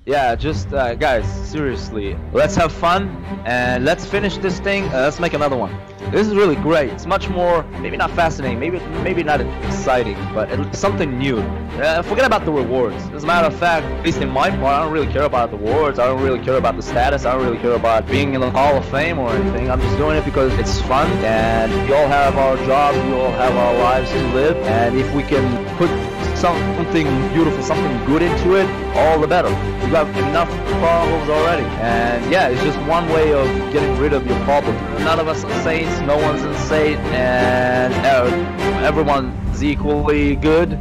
Yeah, just guys, seriously, let's have fun and let's finish this thing. Let's make another one. This is really great. It's much more, maybe not fascinating, maybe not exciting, but it's something new. Forget about the rewards. As a matter of fact, at least in my part, I don't really care about the rewards. I don't really care about the status. I don't really care about being in the Hall of Fame or anything. I'm just doing it because it's fun, and we all have our jobs, we all have our lives to live, and if we can put something beautiful, something good into it, all the better. You got enough problems already, and yeah, it's just one way of getting rid of your problem. None of us are saints, no one's insane, and everyone's equally good.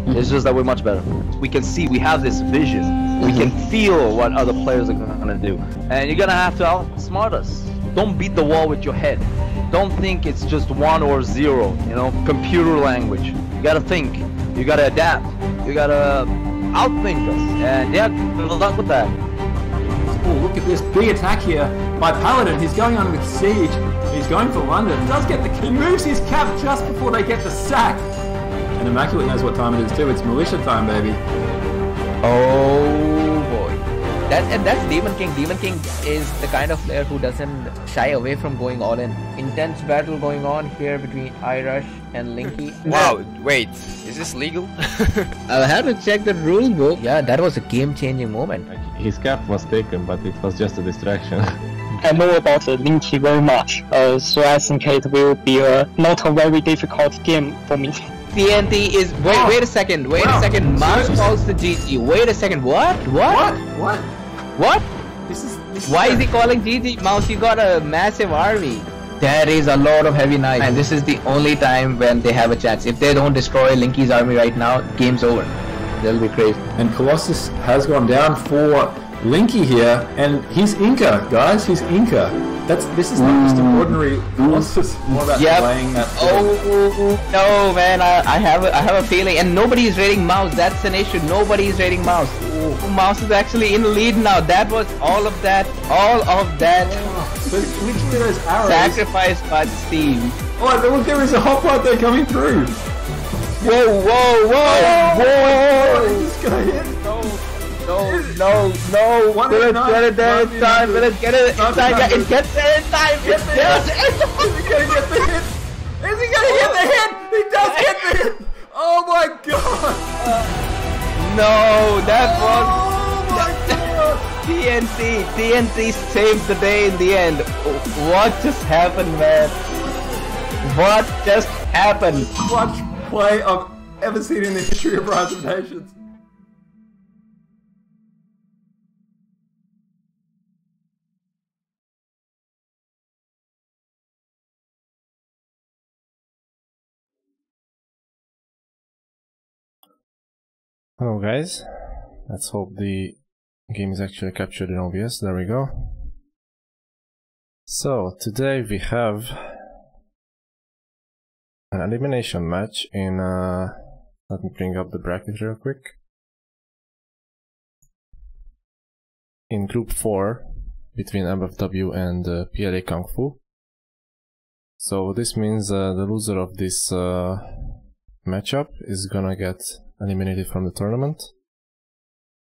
It's just that we're much better. We can see, we have this vision. We can feel what other players are gonna do, and you're gonna have to outsmart us. Don't beat the wall with your head. Don't think it's just 1 or 0. You know, computer language. You gotta think. You gotta adapt. You gotta outthink us. And yeah, good luck with that. Oh, look at this big attack here by Paladin. He's going on with Siege. He's going for London. Does get the key. Moves his cap just before they get the sack. And Immaculate knows what time it is too. It's militia time, baby. Oh boy. That's Demon King. Demon King is the kind of player who doesn't shy away from going all in. Intense battle going on here between Irish and Linky. Wow, wait, is this legal? I had to check the rule book. Yeah, that was a game-changing moment. His cap was taken, but it was just a distraction. I know about Linky very much, so I think it will be not a very difficult game for me. TNT is wait a second, Mouse calls the GG. Wait a second, what? Why is he calling GG? Mouse, you got a massive army. There is a lot of heavy knights, and this is the only time when they have a chance. If they don't destroy Linky's army right now, game's over. They'll be crazy. And Colossus has gone down for Linky here, and he's Inca, guys. He's Inca. This is not just an ordinary Colossus. More about playing that. Oh no, man! I have a feeling, and nobody is raiding Mouse. That's an issue. Nobody is raiding Mouse. Ooh, Mouse is actually in the lead now. That was all of that. So literally those arrows. Sacrificed by Steve. Oh, look! There is a hoplite there coming through. Whoa! Is this gonna hit? No! Get it there in time! Get it in time! Yeah, it gets there in time! Is he gonna get the hit? Is he gonna get the hit? He does get the hit! Oh my god! No, that was... Oh my god! TNT saved the day in the end. What just happened, man? What just happened? Clutch play I've ever seen in the history of Rise of Nations. Hello guys, let's hope the game is actually captured in OBS. There we go. So today we have an elimination match in let me bring up the bracket real quick. In group 4 between MFW and PLA Kungfu. So this means the loser of this matchup is gonna get eliminated from the tournament,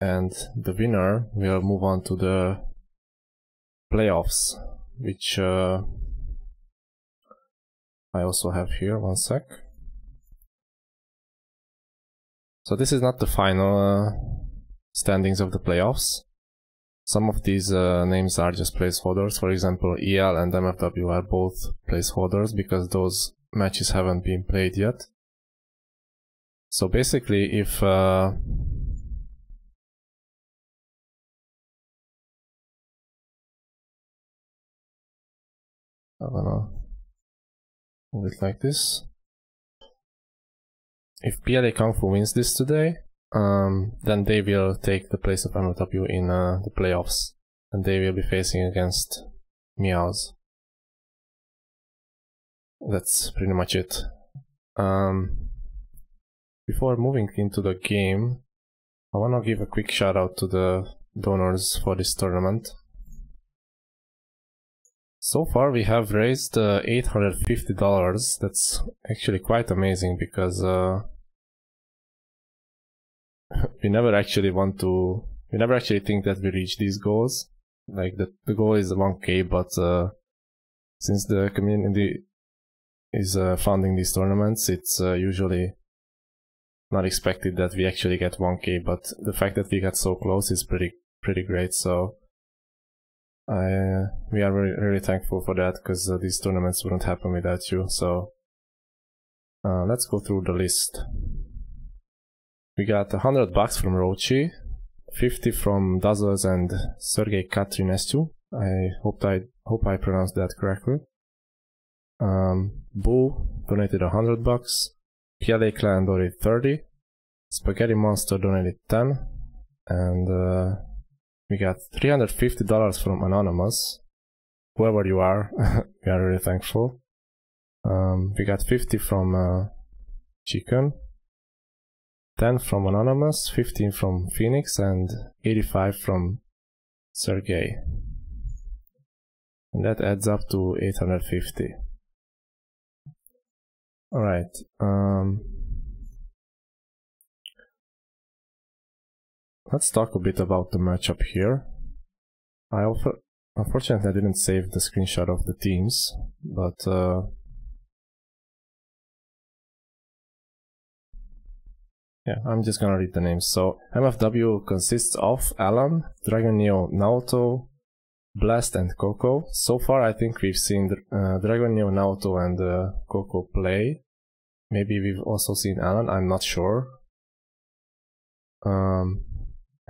and the winner will move on to the playoffs, which I also have here. One sec. So this is not the final standings of the playoffs. Some of these names are just placeholders. For example, EL and MFW are both placeholders because those matches haven't been played yet. So basically, if I'm gonna move it like this. If PLA Kungfu wins this today, then they will take the place of MFW in the playoffs, and they will be facing against Meows. That's pretty much it. Before moving into the game, I want to give a quick shout out to the donors for this tournament. So far we have raised $850. That's actually quite amazing because we never actually want to we never actually think that we reach these goals. Like the goal is 1k, but since the community is funding these tournaments, it's usually not expected that we actually get 1k, but the fact that we got so close is pretty great. So we are really thankful for that, because these tournaments wouldn't happen without you. So let's go through the list. We got $100 from Rochi, 50 from Dazzles and Sergei Katrinescu. I hope I pronounced that correctly. Boo donated $100. PLA Clan donated 30. Spaghetti Monster donated 10. And we got $350 from Anonymous. Whoever you are, we are really thankful. We got 50 from Chicken, 10 from Anonymous, 15 from Phoenix, and 85 from Sergey. And that adds up to 850. Alright. Let's talk a bit about the matchup here. Unfortunately I didn't save the screenshot of the teams, but yeah, I'm just gonna read the names. So MFW consists of Alan, Dragon Neo, Naoto, Blast and Coco. So far I think we've seen Dragon Neo, Naoto and Coco play. Maybe we've also seen Alan, I'm not sure.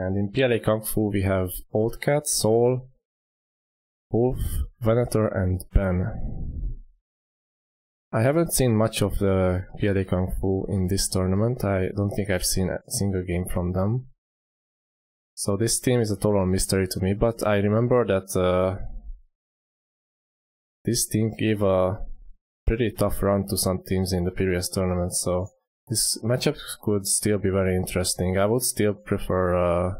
And in PLA Kungfu we have Old Cat, Soul, Wolf, Venator and Ben. I haven't seen much of the PLA Kungfu in this tournament. I don't think I've seen a single game from them. So this team is a total mystery to me, but I remember that this team gave a pretty tough run to some teams in the previous tournament, so this matchup could still be very interesting. I would still prefer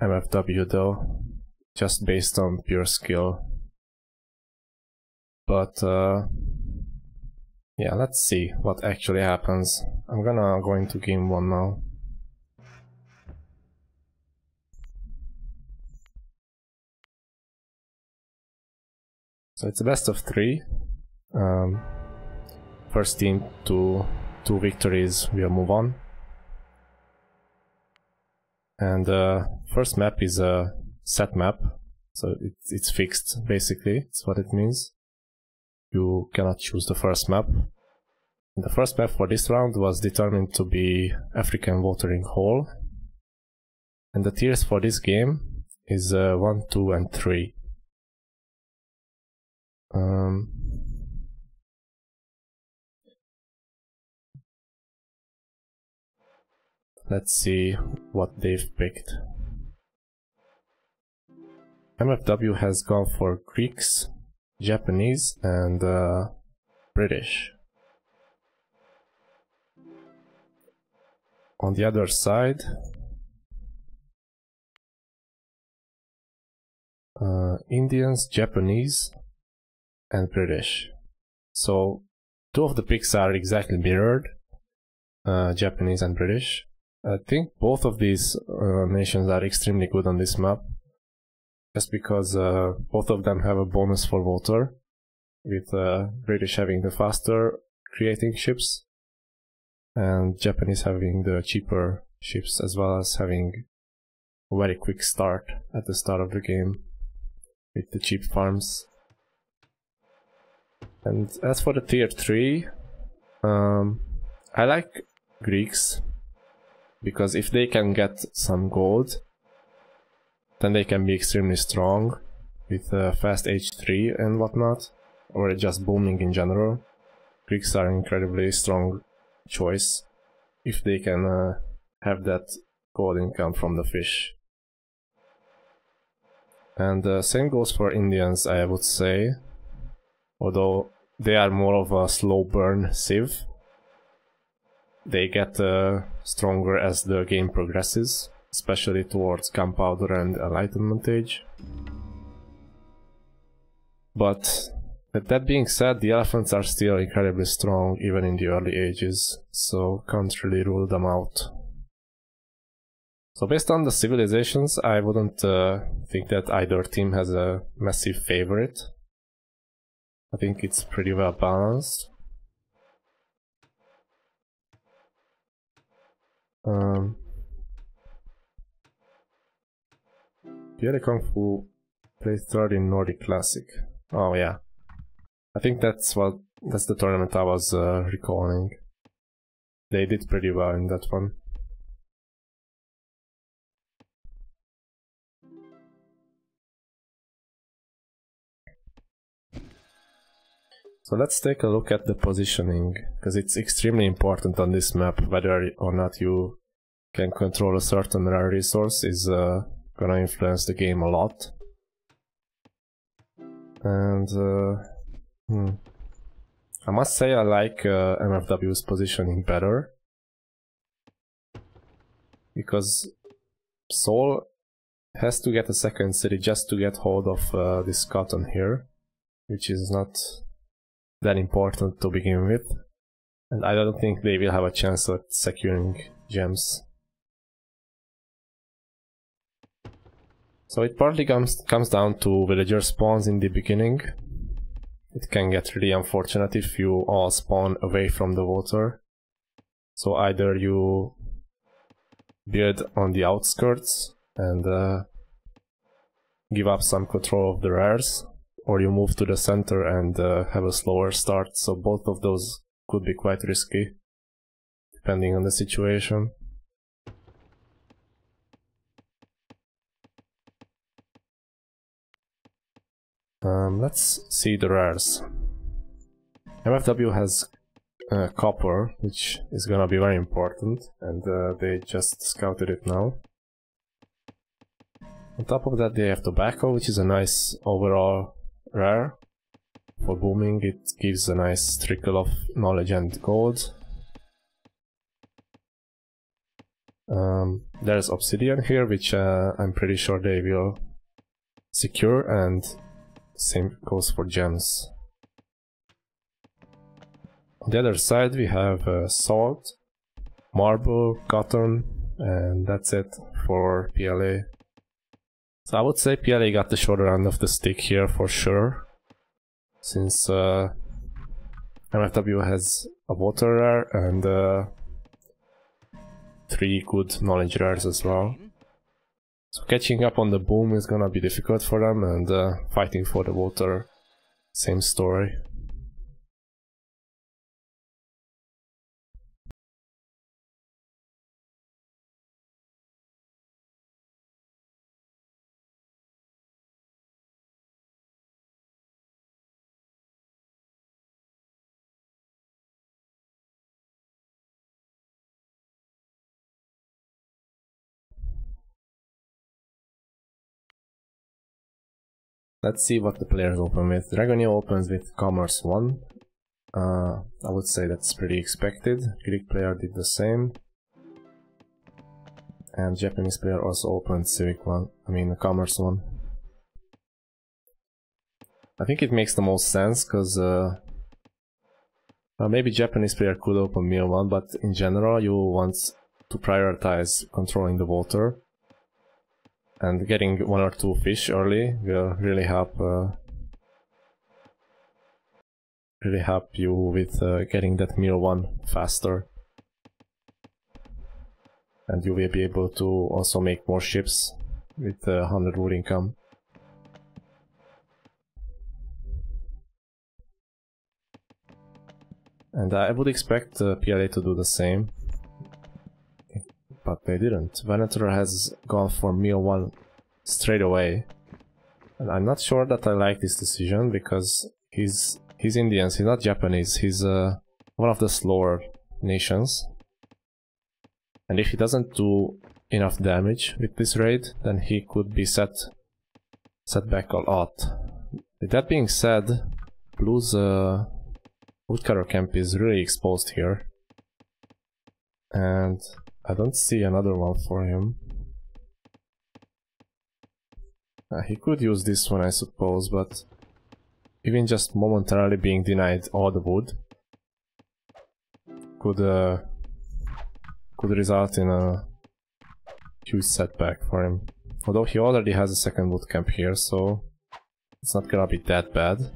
MFW though, just based on pure skill. But yeah, let's see what actually happens. I'm gonna go into game 1 now. So it's a best of 3. First team to 2 victories will move on. And first map is a set map, so it's fixed basically, it's what it means. You cannot choose the first map. And the first map for this round was determined to be African Watering Hole. And the tiers for this game is 1, 2 and 3. Let's see what they've picked. MFW has gone for Greeks, Japanese and British. On the other side, Indians, Japanese and British. So 2 of the picks are exactly mirrored, Japanese and British. I think both of these nations are extremely good on this map, just because both of them have a bonus for water, with British having the faster creating ships and Japanese having the cheaper ships, as well as having a very quick start at the start of the game with the cheap farms. And as for the tier 3, I like Greeks, because if they can get some gold, then they can be extremely strong with fast H3 and whatnot, or just booming in general. Greeks are an incredibly strong choice if they can have that gold income from the fish. And same goes for Indians, I would say, although they are more of a slow burn civ. They get stronger as the game progresses, especially towards Gunpowder and Enlightenment Age. But with that being said, the elephants are still incredibly strong even in the early ages, so can't really rule them out. So based on the civilizations, I wouldn't think that either team has a massive favorite. I think it's pretty well balanced. PLA Kungfu played third in Nordic Classic. Oh yeah, I think that's the tournament I was recalling. They did pretty well in that one. So let's take a look at the positioning, because it's extremely important on this map. Whether or not you can control a certain rare resource is gonna influence the game a lot. And I must say I like MFW's positioning better, because Seoul has to get a second city just to get hold of this cotton here, which is not that important to begin with, and I don't think they will have a chance at securing gems. So it partly comes down to villager spawns in the beginning. It can get really unfortunate if you all spawn away from the water. So either you build on the outskirts and give up some control of the rares, or you move to the center and have a slower start. So both of those could be quite risky, depending on the situation. Let's see the rares. MFW has copper, which is gonna be very important, and they just scouted it now. On top of that they have tobacco, which is a nice overall rare. For booming it gives a nice trickle of knowledge and gold. There's obsidian here, which I'm pretty sure they will secure, and same goes for gems. On the other side we have salt, marble, cotton, and that's it for PLA. So I would say PLA got the shorter end of the stick here for sure, since MFW has a water rare and 3 good knowledge rares as well. So catching up on the boom is gonna be difficult for them, and fighting for the water, same story. Let's see what the players open with. Dragonia opens with Commerce 1. I would say that's pretty expected. Greek player did the same. And Japanese player also opened Civic 1. I mean Commerce 1. I think it makes the most sense, because maybe Japanese player could open Meal 1, but in general you want to prioritize controlling the water. And getting 1 or 2 fish early will really help you with getting that meal 1 faster. And you will be able to also make more ships with 100 wood income. And I would expect PLA to do the same. But they didn't. Venator has gone for meal 1 straight away. And I'm not sure that I like this decision, because he's Indian, he's not Japanese, he's one of the slower nations. And if he doesn't do enough damage with this raid, then he could be set back a lot. With that being said, Blue's woodcutter camp is really exposed here. And I don't see another one for him. He could use this one, I suppose, but even just momentarily being denied all the wood could result in a huge setback for him. Although he already has a second bootcamp here, so it's not gonna be that bad.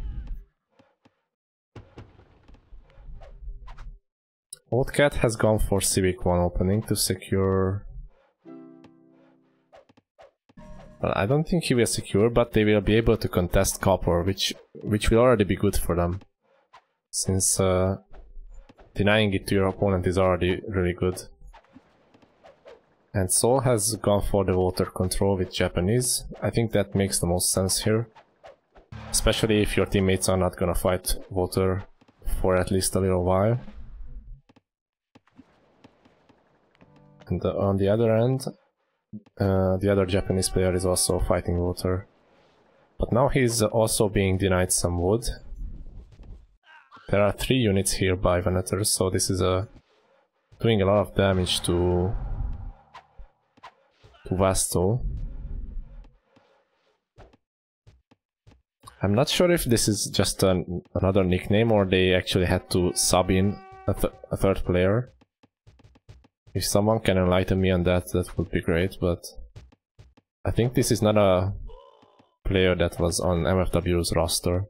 Old Cat has gone for Civic 1 opening to secure... Well, I don't think he will secure, but they will be able to contest Copper, which will already be good for them. Since denying it to your opponent is already really good. And Seoul has gone for the water control with Japanese. I think that makes the most sense here. Especially if your teammates are not gonna fight water for at least a little while. And on the other end, the other Japanese player is also fighting water. But now he's also being denied some wood. There are 3 units here by Venator, so this is doing a lot of damage to Vasto. I'm not sure if this is just another nickname or they actually had to sub in a third player. If someone can enlighten me on that, that would be great, but I think this is not a player that was on MFW's roster.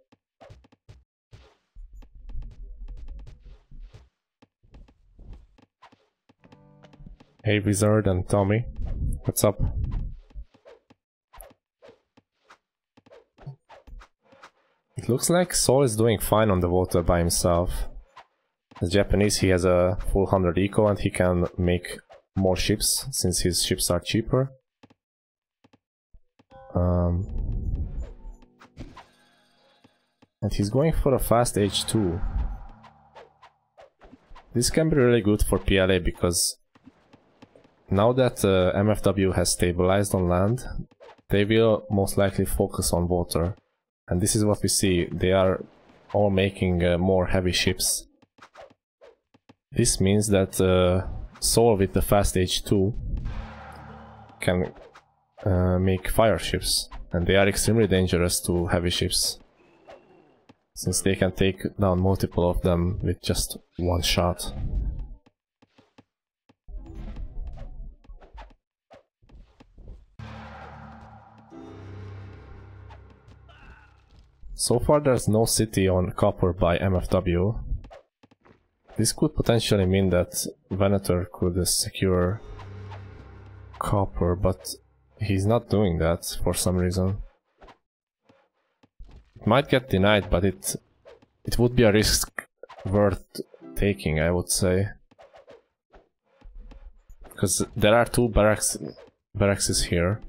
Hey Wizard and Tommy, what's up? It looks like Seoul is doing fine on the water by himself. As Japanese, he has a full 100 eco and he can make more ships since his ships are cheaper. And he's going for a fast H2. This can be really good for PLA because now that MFW has stabilized on land, they will most likely focus on water. And this is what we see, they are all making more heavy ships. This means that Seoul with the fast H2 can make fire ships, and they are extremely dangerous to heavy ships, since they can take down multiple of them with just one shot. So far there's no city on Copper by MFW. This could potentially mean that Venator could secure Copper, but he's not doing that for some reason. It might get denied, but it would be a risk worth taking, I would say. Because there are 2 barracks here.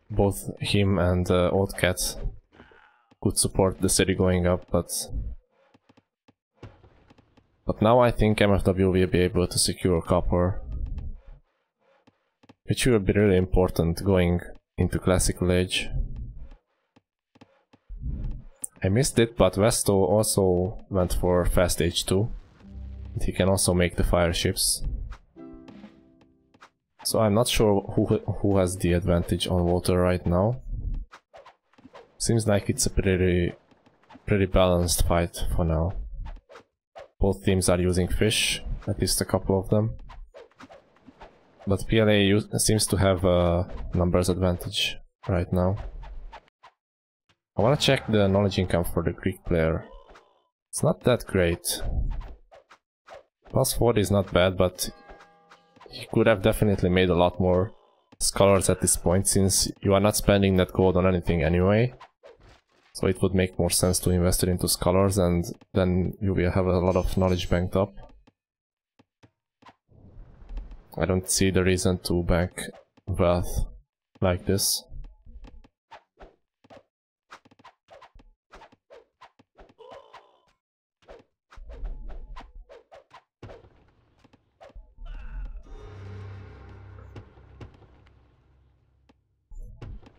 Both him and Old Cat could support the city going up, but now I think MFW will be able to secure Copper, which will be really important going into Classical Age. I missed it, but Vesto also went for fast H2, and he can also make the fire ships. So I'm not sure who has the advantage on water right now. Seems like it's a pretty balanced fight for now. Both teams are using fish, at least a couple of them. But PLA seems to have a numbers advantage right now. I wanna check the knowledge income for the Greek player. It's not that great. Plus 40 is not bad, but he could have definitely made a lot more scholars at this point, since you are not spending that gold on anything anyway. So it would make more sense to invest it into scholars, and then you will have a lot of knowledge banked up. I don't see the reason to bank wealth like this.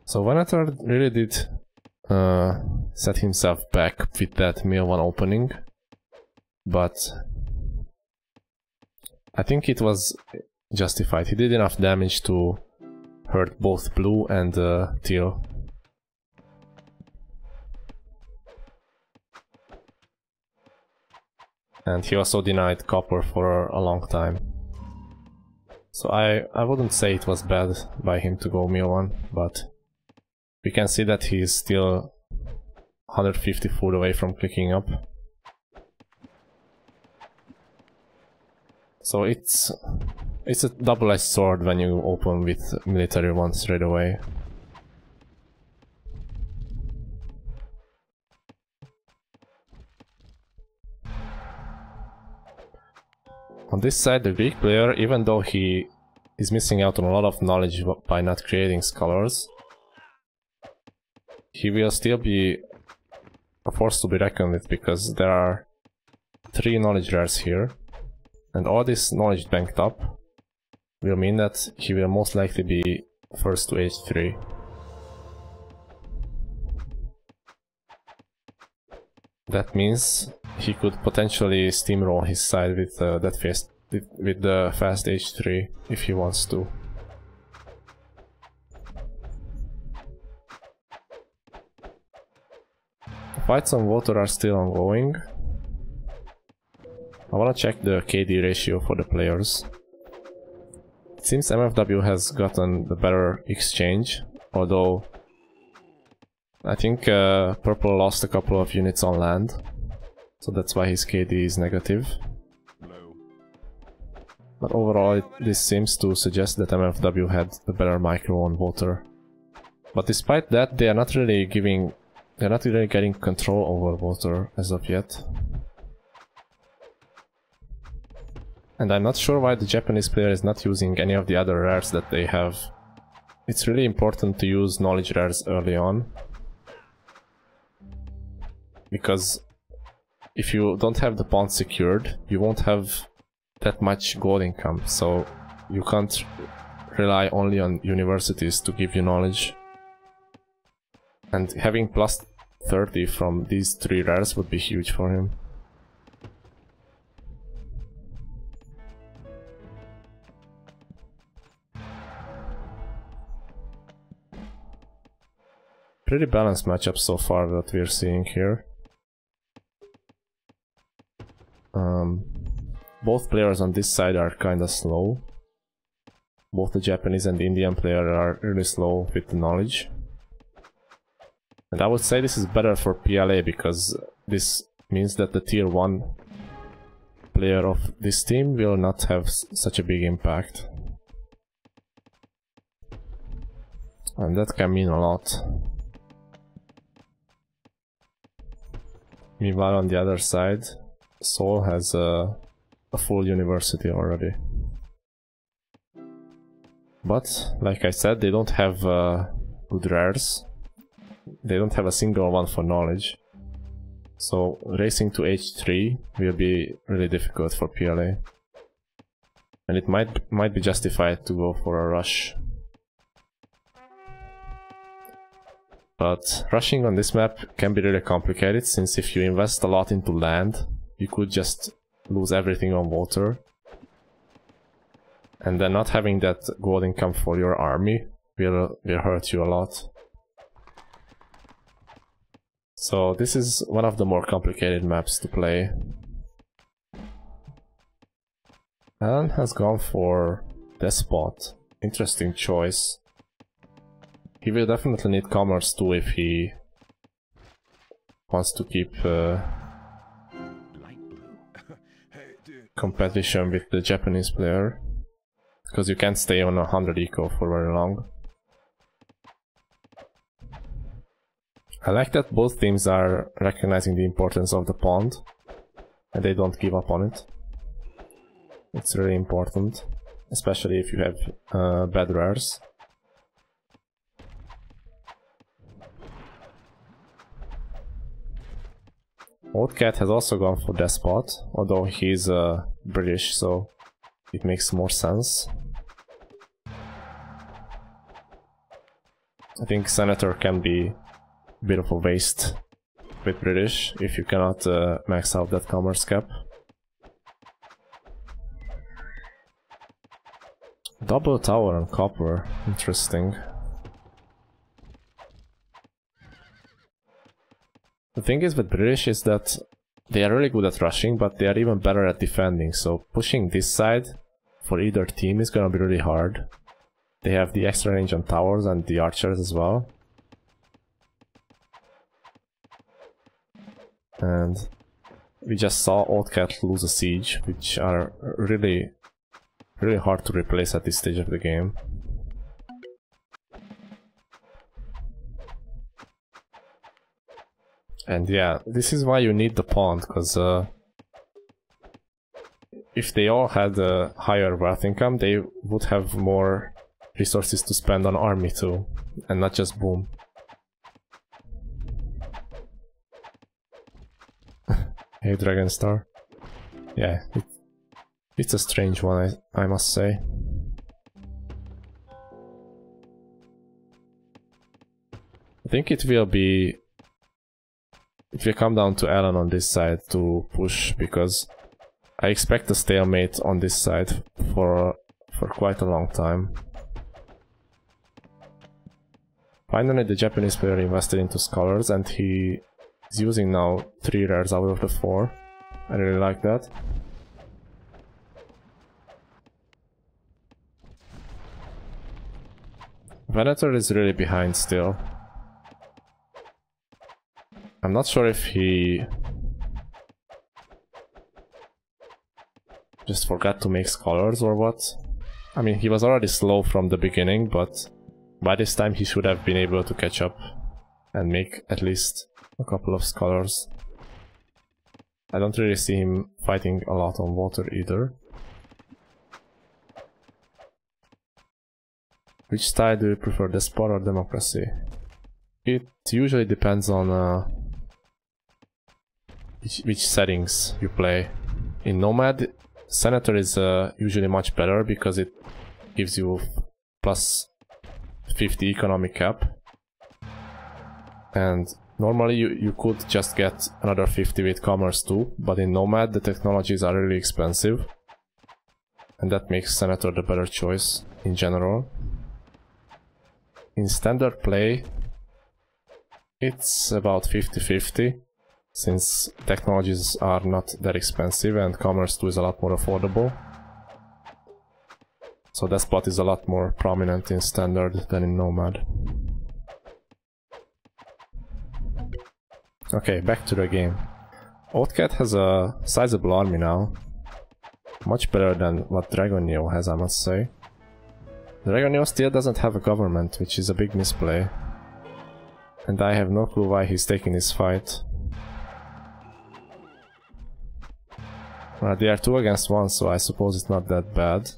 So Venator really did set himself back with that Mill 1 opening, but I think it was justified. He did enough damage to hurt both blue and teal. And he also denied copper for a long time. So I wouldn't say it was bad by him to go Mill 1, but we can see that he is still 150 foot away from clicking up. So it's a double-edged sword when you open with military one straight away. On this side, the Greek player, even though he is missing out on a lot of knowledge by not creating scholars, he will still be a force to be reckoned with, because there are 3 knowledge rares here, and all this knowledge banked up will mean that he will most likely be first to H3. That means he could potentially steamroll his side with with the fast H3 if he wants to. Fights on water are still ongoing. I wanna check the KD ratio for the players. It seems MFW has gotten the better exchange, although I think Purple lost a couple of units on land, so that's why his KD is negative. But overall, this seems to suggest that MFW had the better micro on water. But despite that, they're not really getting control over water as of yet. And I'm not sure why the Japanese player is not using any of the other rares that they have. It's really important to use knowledge rares early on, because if you don't have the pond secured, you won't have that much gold income, so you can't rely only on universities to give you knowledge. And having plus 30 from these 3 rares would be huge for him. Pretty balanced matchup so far that we're seeing here. Both players on this side are kinda slow. Both the Japanese and the Indian player are really slow with the knowledge. And I would say this is better for PLA, because this means that the tier 1 player of this team will not have such a big impact. And that can mean a lot. Meanwhile, on the other side, Seoul has a full university already. But, like I said, they don't have good rares. They don't have a single one for knowledge. So racing to H3 will be really difficult for PLA. And it might be justified to go for a rush. But rushing on this map can be really complicated, since if you invest a lot into land, you could just lose everything on water. And then not having that gold income for your army will hurt you a lot. So this is one of the more complicated maps to play. Alan has gone for Despot. Interesting choice. He will definitely need commerce too if he wants to keep competition with the Japanese player, because you can't stay on 100 eco for very long. I like that both teams are recognizing the importance of the pond and they don't give up on it. It's really important, especially if you have bad rares. Old Cat has also gone for Despot, although he's British, so it makes more sense. I think Senator can be a bit of a waste with British if you cannot max out that commerce cap. Double tower on copper, interesting. The thing is with British is that they are really good at rushing, but they are even better at defending, so pushing this side for either team is gonna be really hard. They have the extra range on towers and the archers as well. And we just saw Old Cat lose a siege, which are really hard to replace at this stage of the game. And yeah, this is why you need the pawn, because if they all had a higher wealth income, they would have more resources to spend on army too, and not just boom. Hey Dragonstar. Yeah, it's a strange one, I must say. I think it will come down to Alan on this side to push, because I expect a stalemate on this side for quite a long time. Finally, the Japanese player invested into scholars, and he is using now 3 rares out of the 4. I really like that. Venator is really behind still. I'm not sure if he just forgot to make scholars or what. I mean, he was already slow from the beginning, but by this time he should have been able to catch up and make at least a couple of scholars. I don't really see him fighting a lot on water either. Which style do you prefer, despot or democracy? It usually depends on which settings you play. In Nomad, Senator is usually much better because it gives you plus 50 economic cap. And normally you could just get another 50 with commerce too, but in Nomad the technologies are really expensive. And that makes Senator the better choice in general. In standard play, it's about 50-50, since technologies are not that expensive and commerce too is a lot more affordable. So that spot is a lot more prominent in standard than in Nomad. Okay, back to the game. Old Cat has a sizable army now. Much better than what Dragon Neo has, I must say. Dragon Neo still doesn't have a government, which is a big misplay. And I have no clue why he's taking this fight. Well, they are 2 against 1, so I suppose it's not that bad.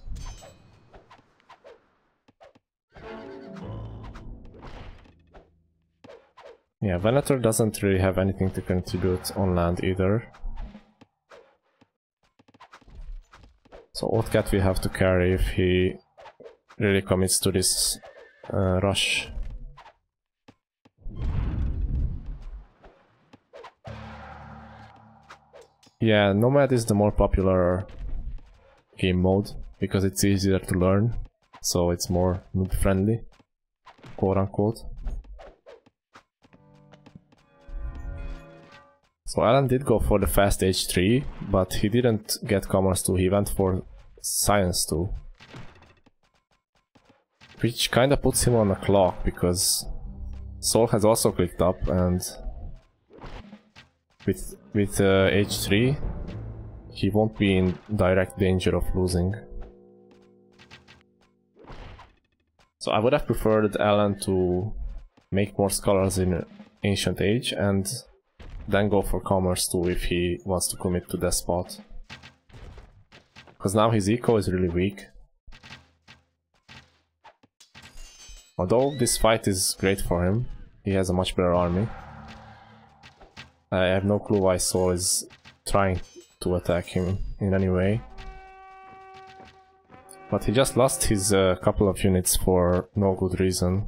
Yeah, Venator doesn't really have anything to contribute on land either. So Old Cat will have to carry if he really commits to this rush. Yeah, Nomad is the more popular game mode because it's easier to learn, so it's more noob friendly, quote unquote. So Alan did go for the fast H3, but he didn't get commerce 2, he went for science 2. Which kinda puts him on a clock, because Sol has also clicked up, and with H3 he won't be in direct danger of losing. So I would have preferred Alan to make more scholars in Ancient Age and then go for commerce too if he wants to commit to that spot. Because now his eco is really weak. Although this fight is great for him, he has a much better army. I have no clue why Sol is trying to attack him in any way. But he just lost his couple of units for no good reason.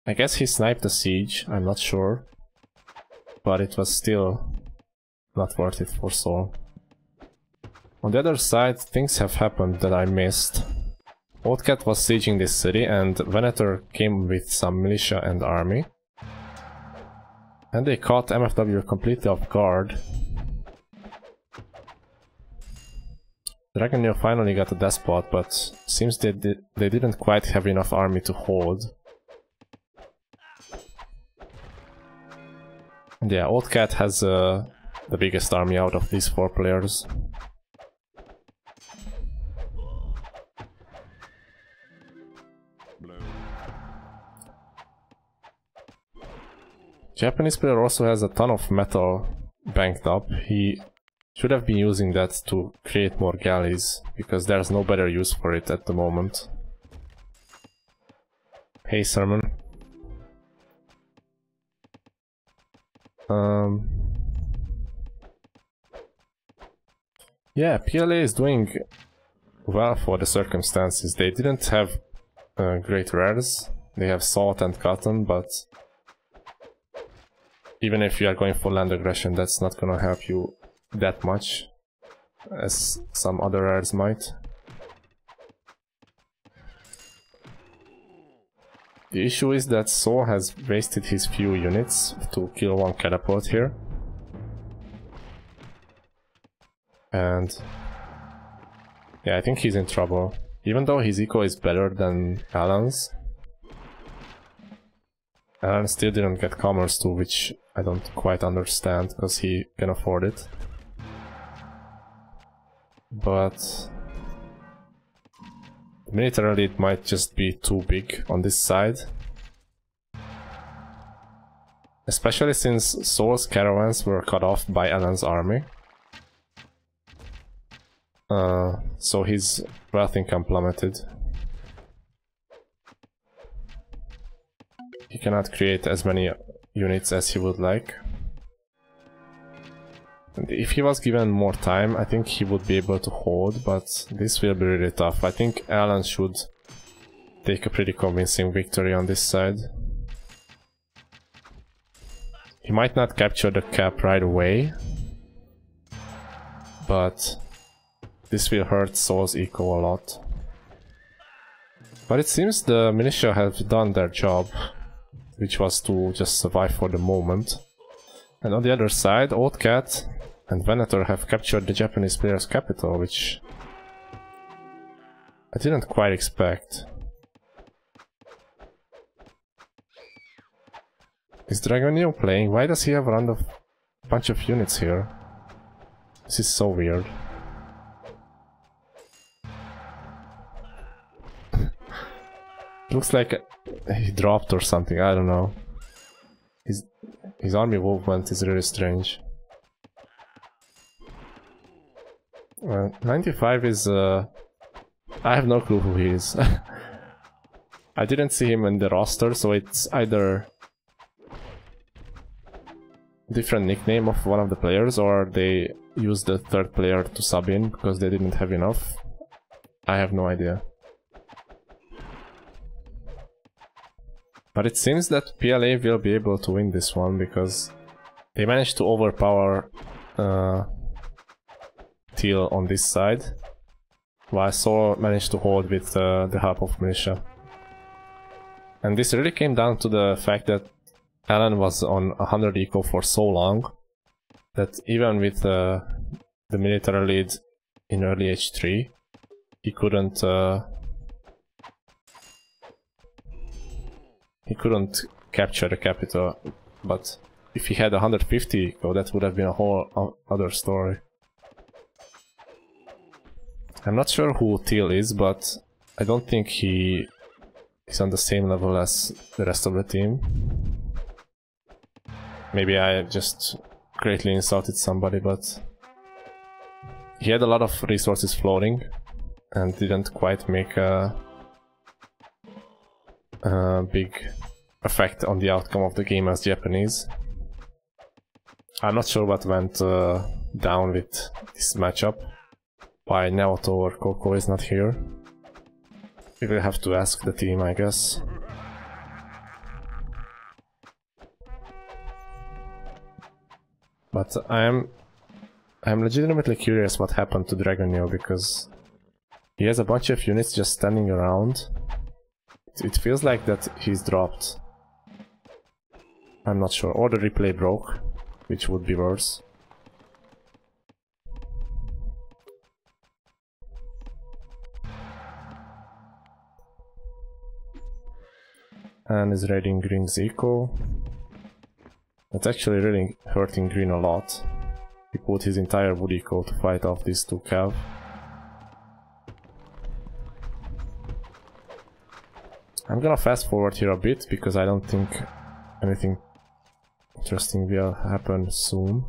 I guess he sniped the siege, I'm not sure. But it was still not worth it for Sol. On the other side, things have happened that I missed. Old Cat was sieging this city and Venator came with some militia and army. And they caught MFW completely off guard. Dragon finally got a despot, but seems they didn't quite have enough army to hold. And yeah, Old Cat has the biggest army out of these 4 players. Japanese player also has a ton of metal banked up. He should have been using that to create more galleys, because there's no better use for it at the moment. Hey, Sermon. Yeah, PLA is doing well for the circumstances. They didn't have great rares. They have salt and cotton, but even if you are going for land aggression, that's not gonna help you that much as some other rares might. The issue is that Saul has wasted his few units to kill 1 catapult here. And yeah, I think he's in trouble. Even though his eco is better than Alan's, Alan still didn't get commerce too, which I don't quite understand, because he can afford it. But militarily it might just be too big on this side. Especially since Saul's caravans were cut off by Alan's army. So his wealth income plummeted. He cannot create as many units as he would like. And if he was given more time, I think he would be able to hold, but this will be really tough. I think Alan should take a pretty convincing victory on this side. He might not capture the cap right away, but this will hurt Saul's eco a lot. But it seems the militia have done their job, which was to just survive for the moment. And on the other side, Old Cat and Venator have captured the Japanese player's capital, which I didn't quite expect. Is Dragonio playing? Why does he have a bunch of units here? This is so weird. Looks like he dropped or something, I don't know. His army movement is really strange. 95 is... I have no clue who he is. I didn't see him in the roster, so it's either different nickname of one of the players, or they used the 3rd player to sub in because they didn't have enough. I have no idea. But it seems that PLA will be able to win this one, because they managed to overpower Teal on this side, while Saul managed to hold with the help of militia. And this really came down to the fact that Alan was on 100 eco for so long that even with the military lead in early H3, he couldn't capture the capital. But if he had 150 eco, that would have been a whole other story. I'm not sure who Teal is, but I don't think he is on the same level as the rest of the team. Maybe I just greatly insulted somebody, but he had a lot of resources floating and didn't quite make a big effect on the outcome of the game as Japanese. I'm not sure what went down with this matchup, why Naoto or Coco is not here. We will have to ask the team, I guess. But I'm legitimately curious what happened to Dragonio, because he has a bunch of units just standing around. It feels like that he's dropped. I'm not sure. Or the replay broke, which would be worse. and is raiding green's eco. That's actually really hurting green a lot. He put his entire wood eco to fight off these two cav. I'm gonna fast forward here a bit because I don't think anything interesting will happen soon.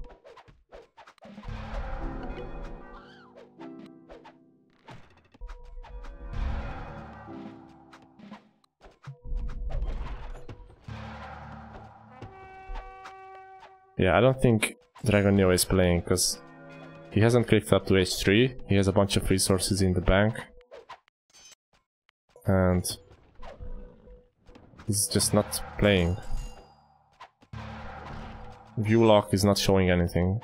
Yeah, I don't think Dragon Neo is playing because he hasn't clicked up to H3. He has a bunch of resources in the bank. And he's just not playing. View lock is not showing anything.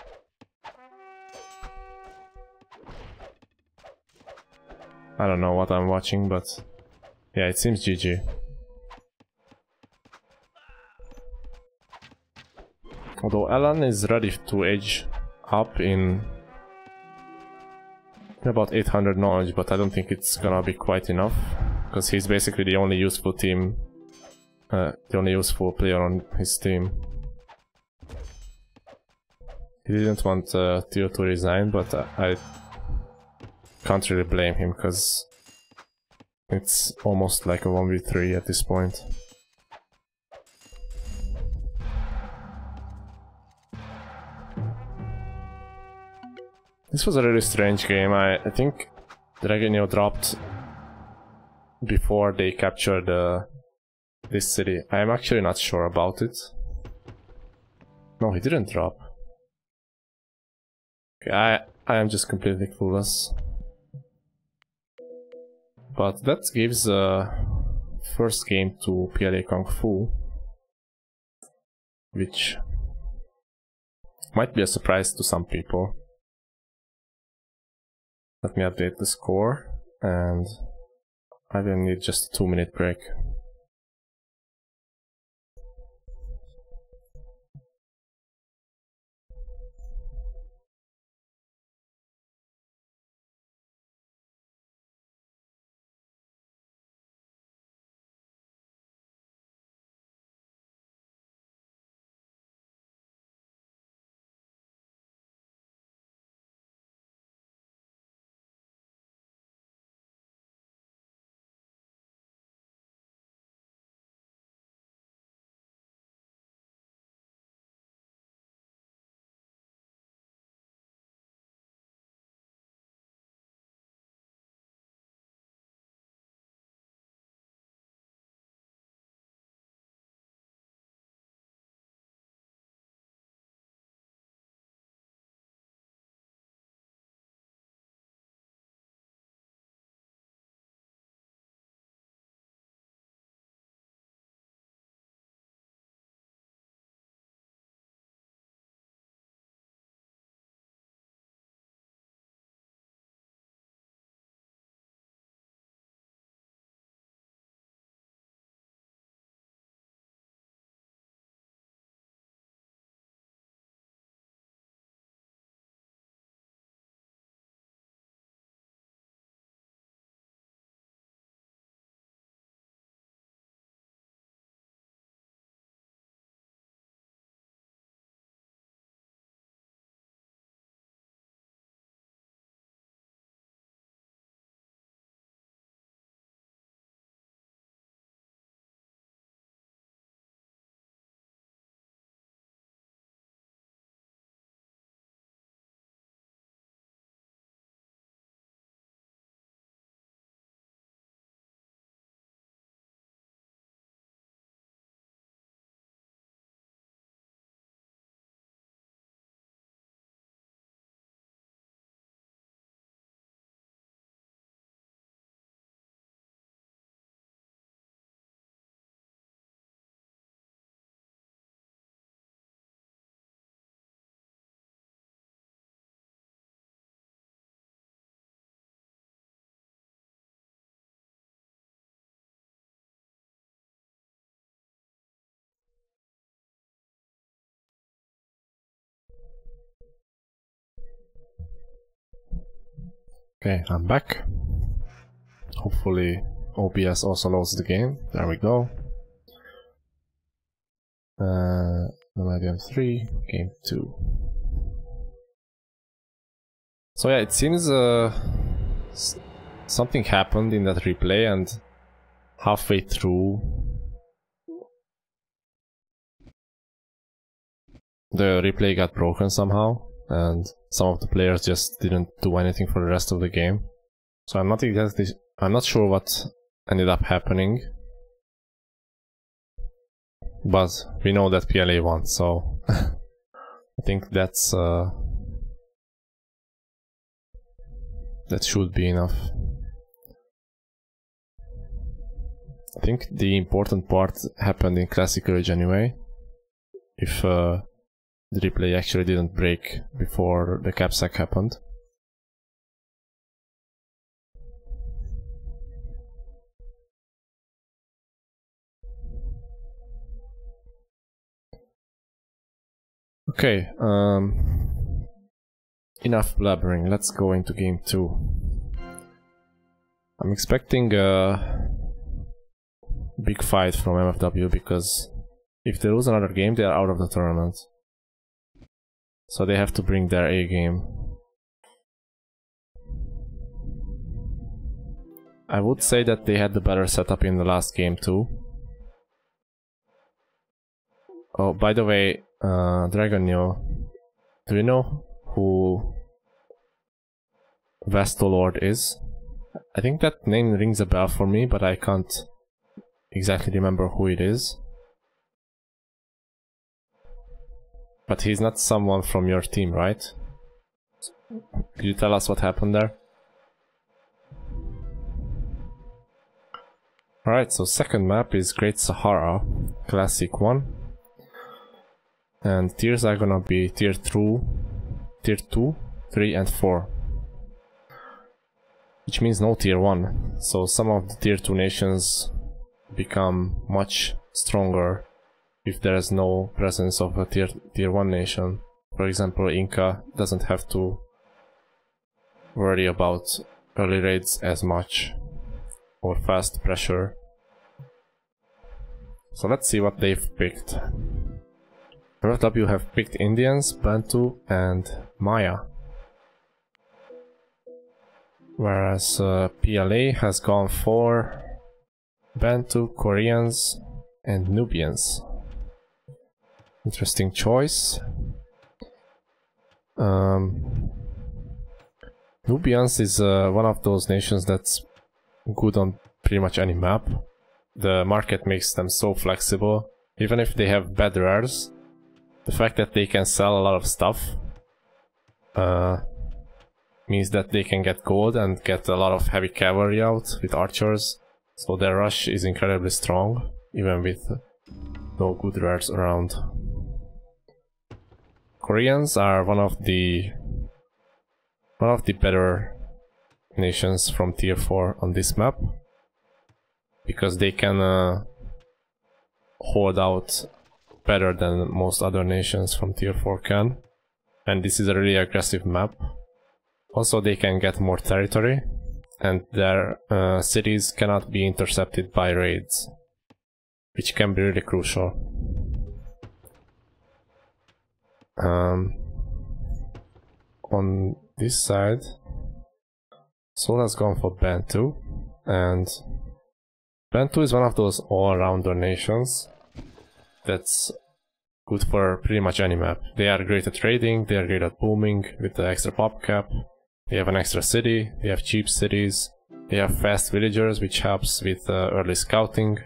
I don't know what I'm watching, but yeah, it seems GG. Although Alan is ready to age up in about 800 knowledge, but I don't think it's gonna be quite enough, because he's basically the only useful team, the only useful player on his team. He didn't want Theo to resign, but I can't really blame him, because it's almost like a 1v3 at this point. This was a really strange game. I think Dragon Neo dropped before they captured this city. I'm actually not sure about it. No, he didn't drop. Okay, I am just completely clueless. But that gives first game to PLA Kungfu, which might be a surprise to some people. Let me update the score, and I will need just a 2-minute break. Okay, I'm back. Hopefully OBS also loads the game. There we go. Nomadium 3, game 2. So yeah, it seems something happened in that replay, and halfway through the replay got broken somehow, and some of the players just didn't do anything for the rest of the game. So I'm not sure what ended up happening, but we know that PLA won, so I think that should be enough. I think the important part happened in Classic Age anyway. If the replay actually didn't break before the cap sack happened. Okay, enough blabbering, let's go into game 2. I'm expecting a big fight from MFW, because if they lose another game, they are out of the tournament. So they have to bring their A game. I would say that they had the better setup in the last game too. Oh, by the way, Dragonio, do you know who Vestolord is? I think that name rings a bell for me, but I can't exactly remember who it is. But he's not someone from your team, right? Could you tell us what happened there? Alright, so second map is Great Sahara, Classic 1. And tiers are gonna be tier 2, 3 and 4. Which means no tier 1. So some of the tier 2 nations become much stronger if there is no presence of a tier 1 nation. For example, Inca doesn't have to worry about early raids as much, or fast pressure. So let's see what they've picked. MFW have picked Indians, Bantu and Maya. Whereas PLA has gone for Bantu, Koreans and Nubians. Interesting choice. Nubians is one of those nations that's good on pretty much any map. The market makes them so flexible. Even if they have bad rares, the fact that they can sell a lot of stuff means that they can get gold and get a lot of heavy cavalry out with archers. So their rush is incredibly strong, even with no good rares around. Koreans are one of the better nations from tier 4 on this map, because they can hold out better than most other nations from tier 4 can, and this is a really aggressive map. Also, they can get more territory, and their cities cannot be intercepted by raids, which can be really crucial. On this side, Seoul has gone for Bantu, and Bantu is one of those all-rounder nations that's good for pretty much any map. They are great at trading, they are great at booming with the extra pop cap, they have an extra city, they have cheap cities, they have fast villagers, which helps with early scouting.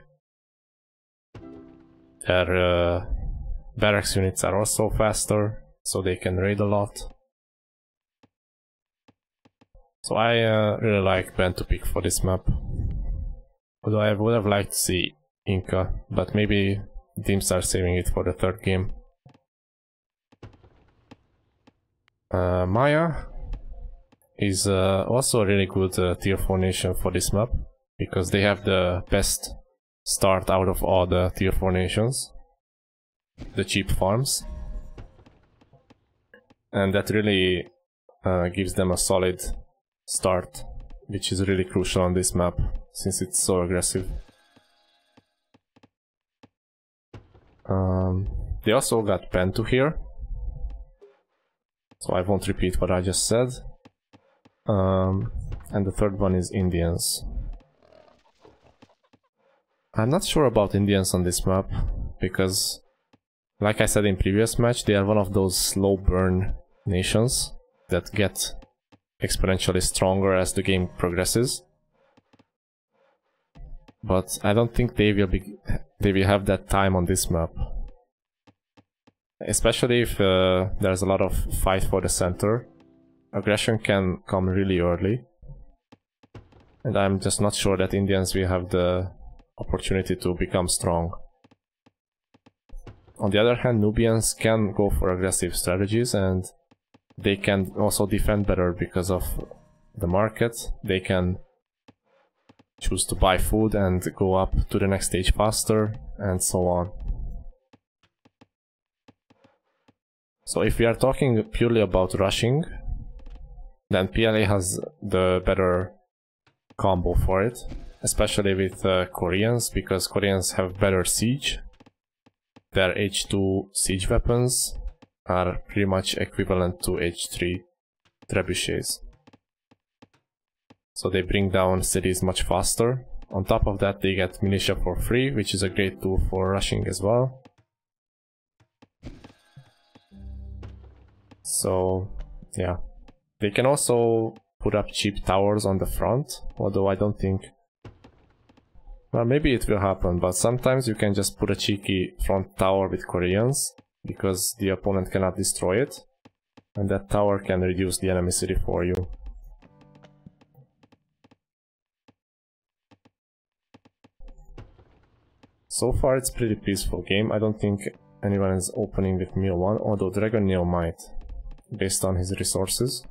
Their barracks units are also faster, so they can raid a lot. So I really like Bantu pick for this map. Although I would have liked to see Inca, but maybe teams are saving it for the third game. Maya is also a really good tier 4 nation for this map, because they have the best start out of all the tier 4 nations. The cheap farms. And that really gives them a solid start, which is really crucial on this map, since it's so aggressive. They also got Bantu here, so I won't repeat what I just said. And the third one is Indians. I'm not sure about Indians on this map, because, like I said in previous match, they are one of those slow burn nations that get exponentially stronger as the game progresses. But I don't think they will have that time on this map. Especially if there's a lot of fight for the center. Aggression can come really early. And I'm just not sure that Indians will have the opportunity to become strong. On the other hand, Nubians can go for aggressive strategies, and they can also defend better because of the market. They can choose to buy food and go up to the next stage faster, and so on. So if we are talking purely about rushing, then PLA has the better combo for it, especially with Koreans, because Koreans have better siege. Their H2 siege weapons are pretty much equivalent to H3 trebuchets. So they bring down cities much faster. On top of that, they get militia for free, which is a great tool for rushing as well. So yeah, they can also put up cheap towers on the front, although I don't think... Well, maybe it will happen, but sometimes you can just put a cheeky front tower with Koreans, because the opponent cannot destroy it, and that tower can reduce the enemy city for you. So far it's pretty peaceful game. I don't think anyone is opening with Meal 1, although Dragon Neo might, based on his resources.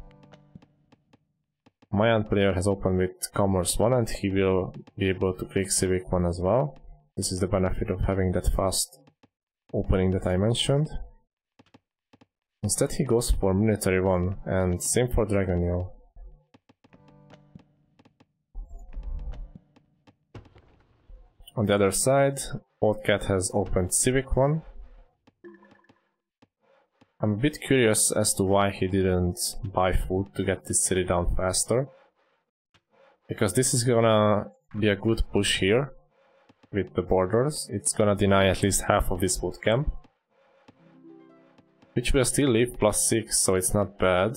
Mayan player has opened with Commerce 1 and he will be able to click Civic 1 as well. This is the benefit of having that fast opening that I mentioned. Instead he goes for Military 1, and same for Dragon Neo. On the other side, Old Cat has opened Civic 1. I'm a bit curious as to why he didn't buy food to get this city down faster. Because this is gonna be a good push here with the borders. It's gonna deny at least half of this food camp. Which will still leave +6, so it's not bad.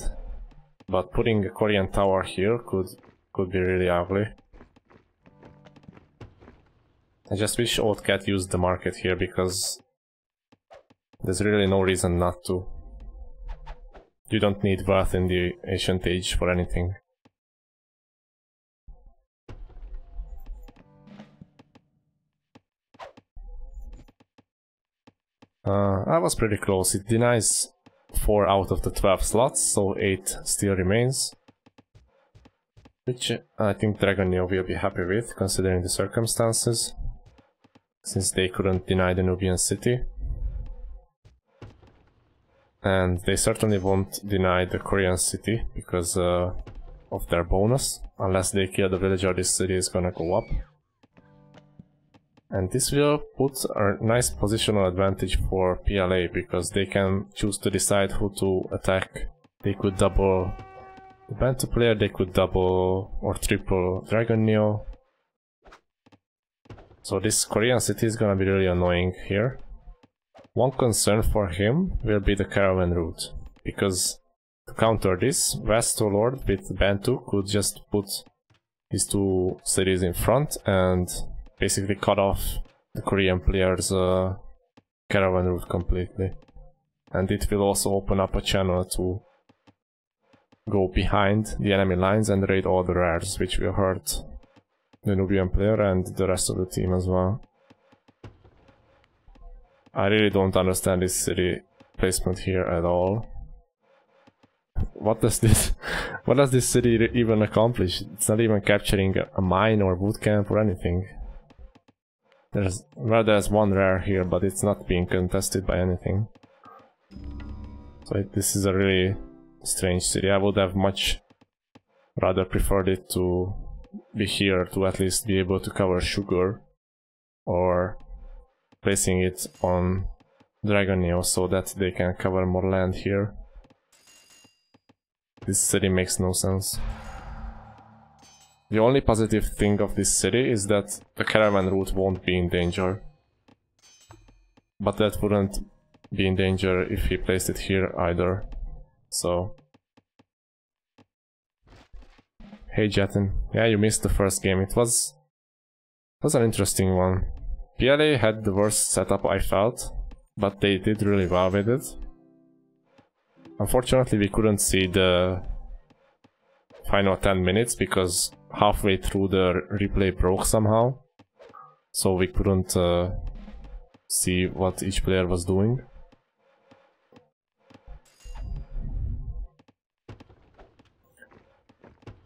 But putting a Korean tower here could be really ugly. I just wish Old Cat used the market here, because there's really no reason not to. You don't need wealth in the ancient age for anything. I was pretty close. It denies 4 out of the 12 slots, so 8 still remains. Which I think Dragon Neo will be happy with, considering the circumstances, since they couldn't deny the Nubian city. And they certainly won't deny the Korean city because of their bonus. Unless they kill the villager, this city is gonna go up. And this will put a nice positional advantage for PLA, because they can choose to decide who to attack. They could double the Bantu player, they could double or triple Dragon Neo. So this Korean city is gonna be really annoying here. One concern for him will be the caravan route, because to counter this, Vasto Lord with Bantu could just put his 2 cities in front and basically cut off the Korean player's caravan route completely. And it will also open up a channel to go behind the enemy lines and raid all the rares, which will hurt the Nubian player and the rest of the team as well. I really don't understand this city placement here at all. What does this city even accomplish? It's not even capturing a mine or boot camp or anything. There's one rare here, but it's not being contested by anything. So this is a really strange city. I would have much rather preferred it to be here to at least be able to cover sugar or placing it on Dragon Neo so that they can cover more land here. This city makes no sense. The only positive thing of this city is that the caravan route won't be in danger. But that wouldn't be in danger if he placed it here either. So... Hey Jatin, yeah, you missed the first game. It was an interesting one. PLA had the worst setup, I felt, but they did really well with it. Unfortunately, we couldn't see the final 10 minutes because halfway through the replay broke somehow, so we couldn't see what each player was doing.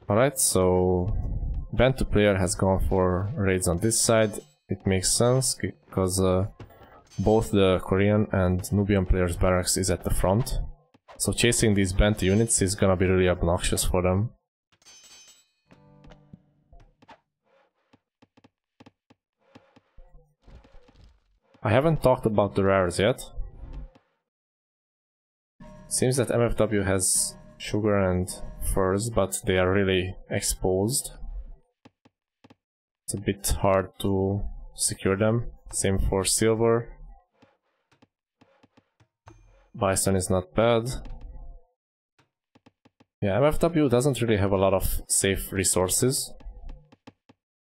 Alright, so Bantu player has gone for raids on this side. It makes sense because both the Korean and Nubian players' barracks is at the front. So chasing these Bantu units is gonna be really obnoxious for them. I haven't talked about the rares yet. Seems that MFW has sugar and furs, but they are really exposed. It's a bit hard to secure them. Same for silver. Bison is not bad. Yeah, MFW doesn't really have a lot of safe resources.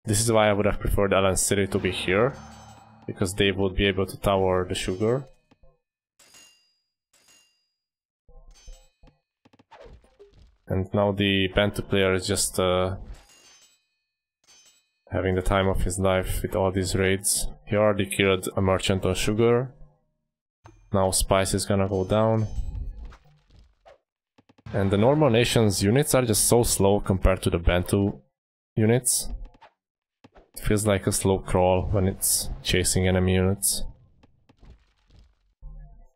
This is why I would have preferred Allen City to be here, because they would be able to tower the sugar. And now the Bantu player is just having the time of his life with all these raids. He already killed a merchant on sugar. Now spice is gonna go down. And the normal nation's units are just so slow compared to the Bantu units. It feels like a slow crawl when it's chasing enemy units.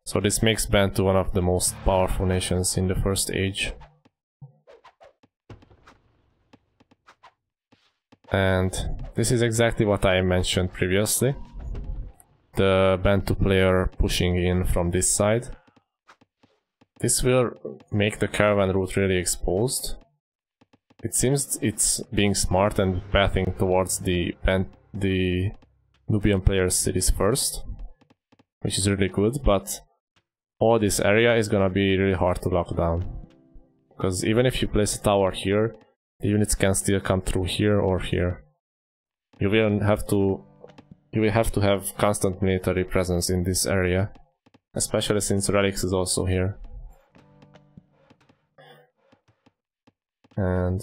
So this makes Bantu one of the most powerful nations in the first age. And this is exactly what I mentioned previously. The Bantu player pushing in from this side. This will make the caravan route really exposed. It seems it's being smart and pathing towards the Nubian players' cities first, which is really good, but all this area is gonna be really hard to lock down. Because even if you place a tower here, the units can still come through here or here. You will have to have constant military presence in this area, especially since Relics is also here. And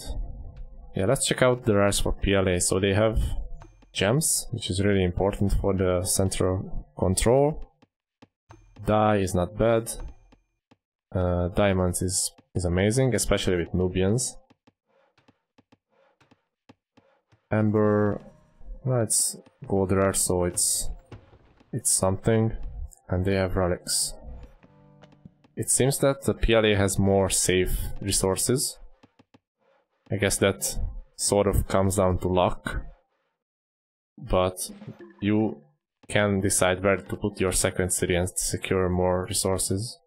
yeah, let's check out the rares for PLA. So they have gems, which is really important for the central control. Dye is not bad. Diamonds is amazing, especially with Nubians. Amber, well, it's gold rare, so it's something. And they have relics. It seems that the PLA has more safe resources. I guess that sort of comes down to luck, but you can decide where to put your second city and secure more resources.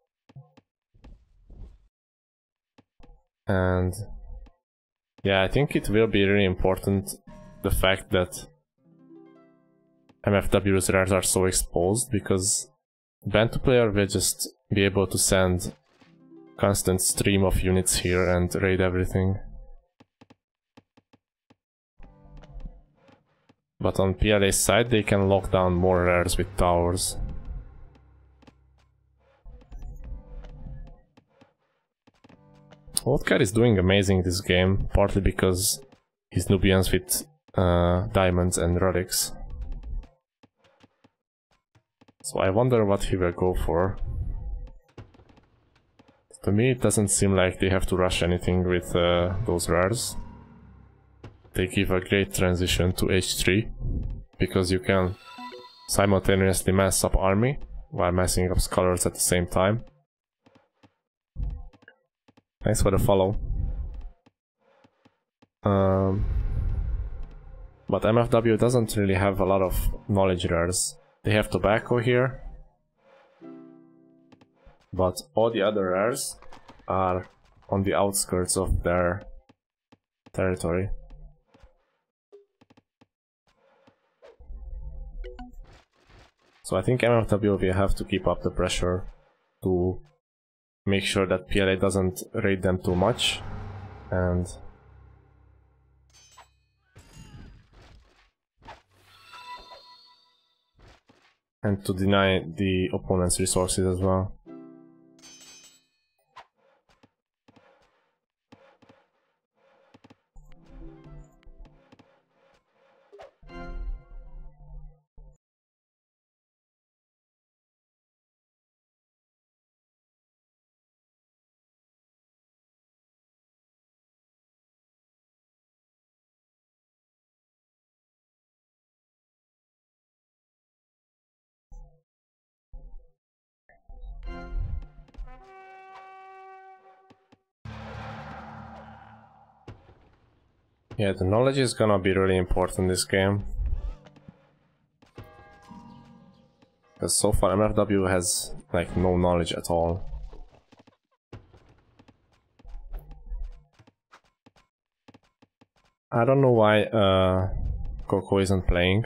And yeah, I think it will be really important, the fact that MFW's rares are so exposed, because Bantu player will just be able to send constant stream of units here and raid everything. But on PLA's side, they can lock down more rares with towers. Oldcat is doing amazing this game, partly because he's Nubians with diamonds and relics. So I wonder what he will go for. To me, it doesn't seem like they have to rush anything with those rares. They give a great transition to H3, because you can simultaneously mass up army while massing up scholars at the same time. Thanks for the follow. But MFW doesn't really have a lot of knowledge rares. They have tobacco here, but all the other rares are on the outskirts of their territory. So I think MFW will have to keep up the pressure to make sure that PLA doesn't raid them too much, and to deny the opponent's resources as well. Yeah, the knowledge is gonna be really important this game. Because so far MFW has like no knowledge at all. I don't know why Coco isn't playing.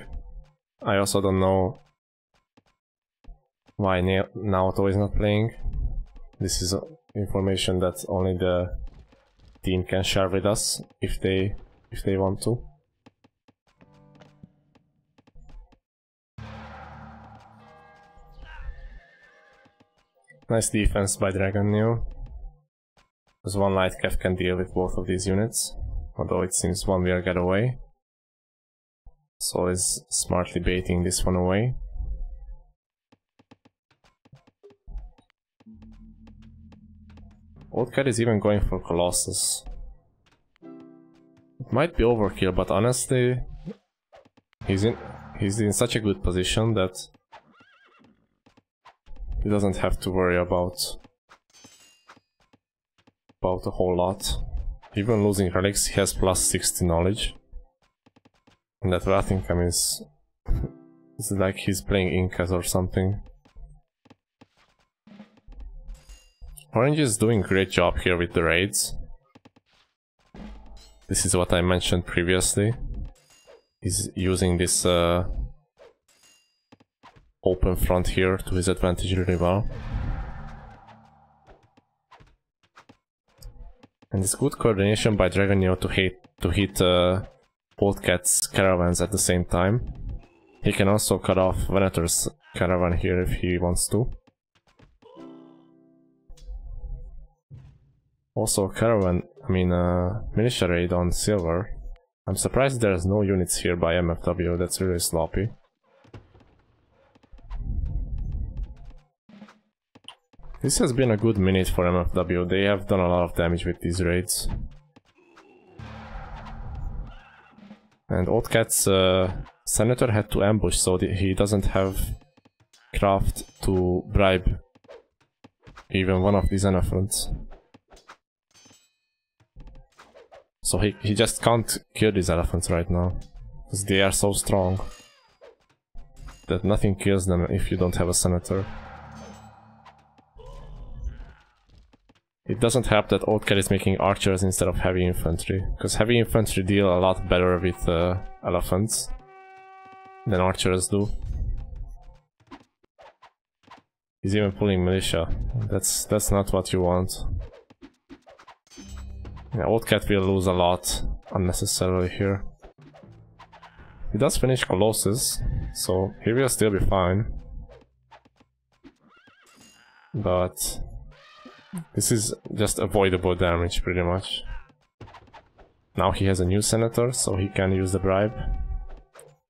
I also don't know why Naoto is not playing. This is information that only the team can share with us if they want to. Nice defense by Dragon Neo. Because one light Kev can deal with both of these units, although it seems one will get away. Sol is smartly baiting this one away. Old Cat is even going for Colossus. It might be overkill, but honestly, he's in such a good position that he doesn't have to worry about a whole lot. Even losing relics, he has plus 60 knowledge. And that Wrath income is it's like he's playing Incas or something. Orange is doing a great job here with the raids. This is what I mentioned previously. He's using this open front here to his advantage really well. And it's good coordination by Dragon Neo to hit Old Cat's caravans at the same time. He can also cut off Venator's caravan here if he wants to. Also caravan, militia raid on silver. I'm surprised there's no units here by MFW, that's really sloppy. This has been a good minute for MFW, they have done a lot of damage with these raids. And Old Cat's Senator had to ambush, so he doesn't have craft to bribe even one of these elephants. So he just can't kill these elephants right now, because they are so strong that nothing kills them if you don't have a Senator. It doesn't help that Old Cat is making archers instead of heavy infantry, because heavy infantry deal a lot better with elephants than archers do. He's even pulling militia. That's not what you want. Yeah, Old Cat will lose a lot unnecessarily here. He does finish Colossus, so he will still be fine. But this is just avoidable damage pretty much. Now he has a new Senator, so he can use the bribe.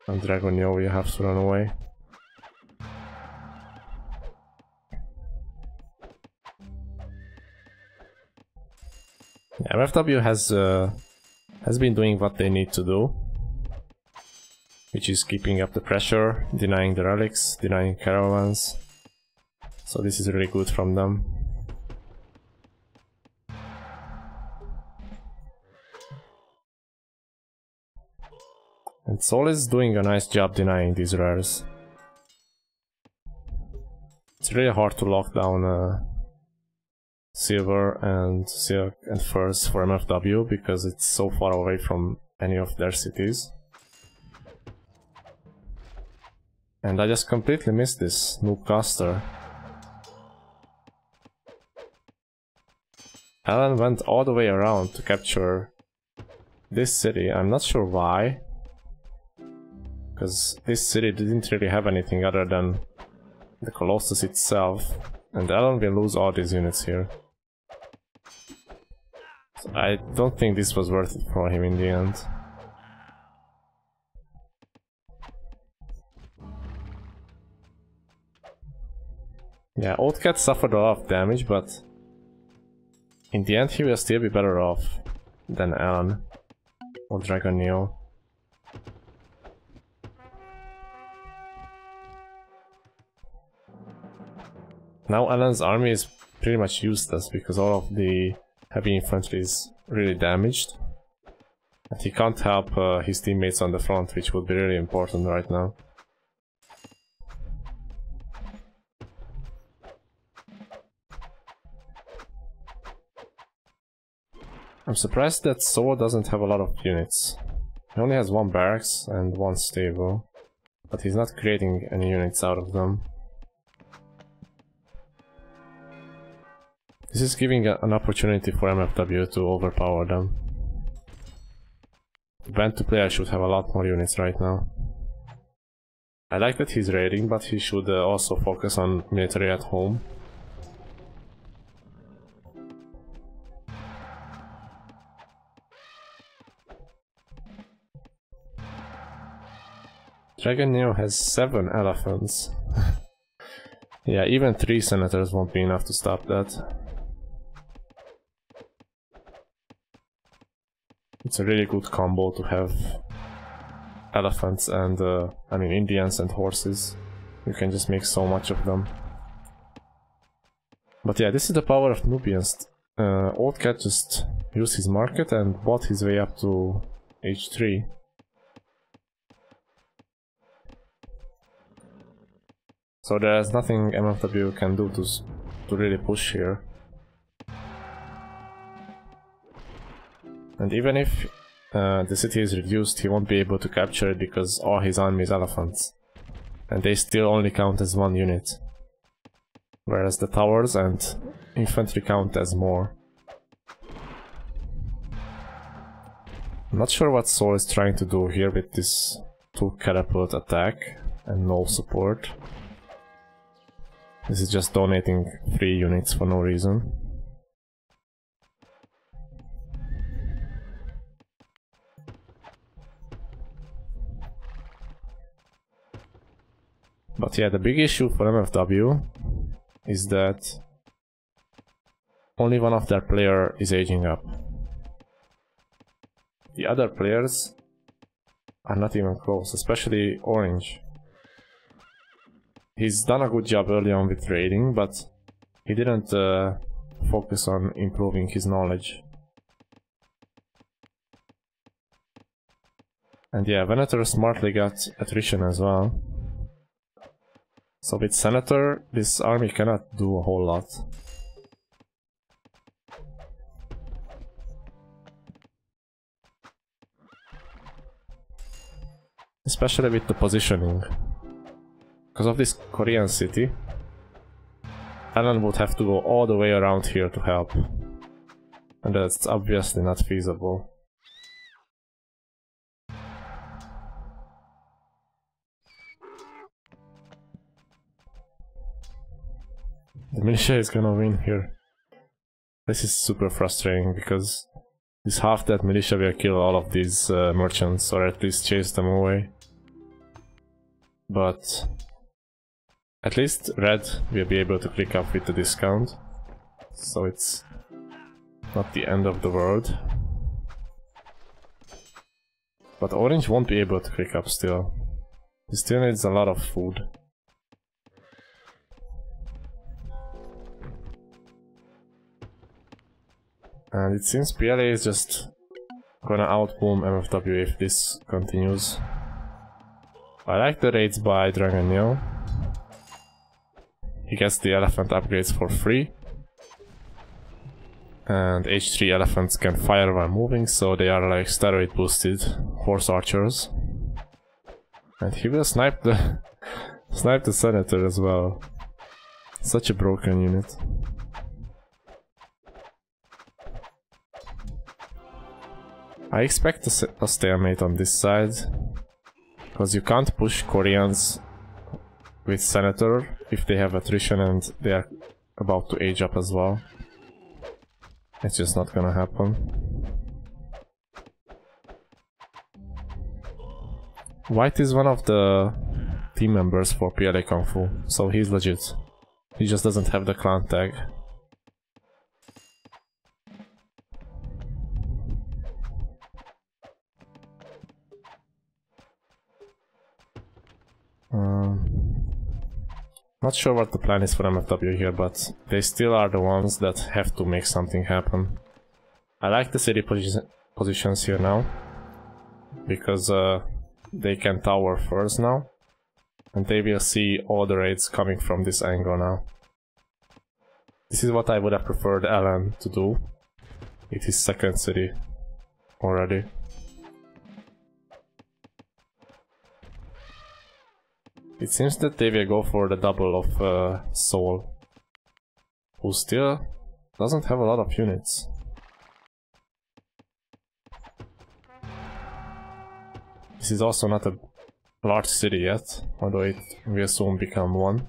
And Dragon Neo will have to run away. MFW has been doing what they need to do, which is keeping up the pressure, denying the relics, denying caravans. So this is really good from them. And Sol is doing a nice job denying these rares. It's really hard to lock down silver and silk and furs for MFW because it's so far away from any of their cities. And I just completely missed this noobcaster. Alan went all the way around to capture this city. I'm not sure why, because this city didn't really have anything other than the Colossus itself, and Alan will lose all these units here. So I don't think this was worth it for him in the end. Yeah, Old Cat suffered a lot of damage, but in the end he will still be better off than Alan or Dragon Neo. Now Alan's army is pretty much useless because all of the heavy infantry is really damaged. And he can't help his teammates on the front, which would be really important right now. I'm surprised that Soa doesn't have a lot of units. He only has one barracks and one stable, but he's not creating any units out of them. This is giving an opportunity for MFW to overpower them. The band 2 player should have a lot more units right now. I like that he's raiding, but he should also focus on military at home. Dragon Neo has 7 elephants. Yeah, even 3 senators won't be enough to stop that. It's a really good combo to have elephants and, I mean, Indians and horses. You can just make so much of them. But yeah, this is the power of Nubians. Old Cat just used his market and bought his way up to H3. So there's nothing MFW can do to really push here. And even if the city is reduced, he won't be able to capture it because all his army is elephants. And they still only count as 1 unit. Whereas the towers and infantry count as more. I'm not sure what Soul is trying to do here with this 2 catapult attack and no support. This is just donating 3 units for no reason. But yeah, the big issue for MFW is that only one of their player is aging up. The other players are not even close, especially Orange. He's done a good job early on with raiding, but he didn't focus on improving his knowledge. And yeah, Venator smartly got attrition as well. So with Senator, this army cannot do a whole lot. Especially with the positioning. Because of this Korean city, Alan would have to go all the way around here to help. And that's obviously not feasible. The militia is gonna win here. This is super frustrating because this half-dead militia will kill all of these merchants, or at least chase them away. But at least Red will be able to click up with the discount, so it's not the end of the world. But Orange won't be able to click up still. He still needs a lot of food. And it seems PLA is just gonna outboom MFW if this continues. I like the raids by Dragon Neo. he gets the elephant upgrades for free. And H3 elephants can fire while moving, so they are like steroid boosted horse archers. And he will snipe the snipe the senator as well. Such a broken unit. I expect a stalemate on this side, because you can't push Koreans with senator if they have attrition and they are about to age up as well. It's just not gonna happen. White is one of the team members for PLA Kungfu, so he's legit. He just doesn't have the clan tag. Not sure what the plan is for MFW here, but they still are the ones that have to make something happen. I like the city positions here now, because they can tower first now, and they will see all the raids coming from this angle now. This is what I would have preferred Alan to do. It is second city already. It seems that they will go for the double of Seoul, who still doesn't have a lot of units. This is also not a large city yet, although it will soon become one.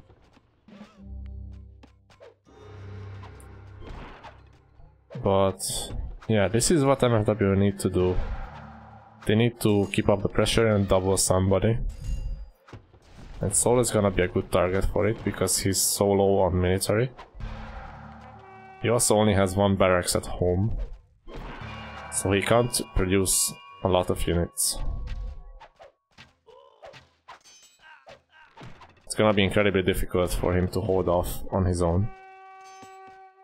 But yeah, this is what MFW need to do. They need to keep up the pressure and double somebody. And Seoul is gonna be a good target for it, because he's so low on military. He also only has one barracks at home, so he can't produce a lot of units. It's gonna be incredibly difficult for him to hold off on his own.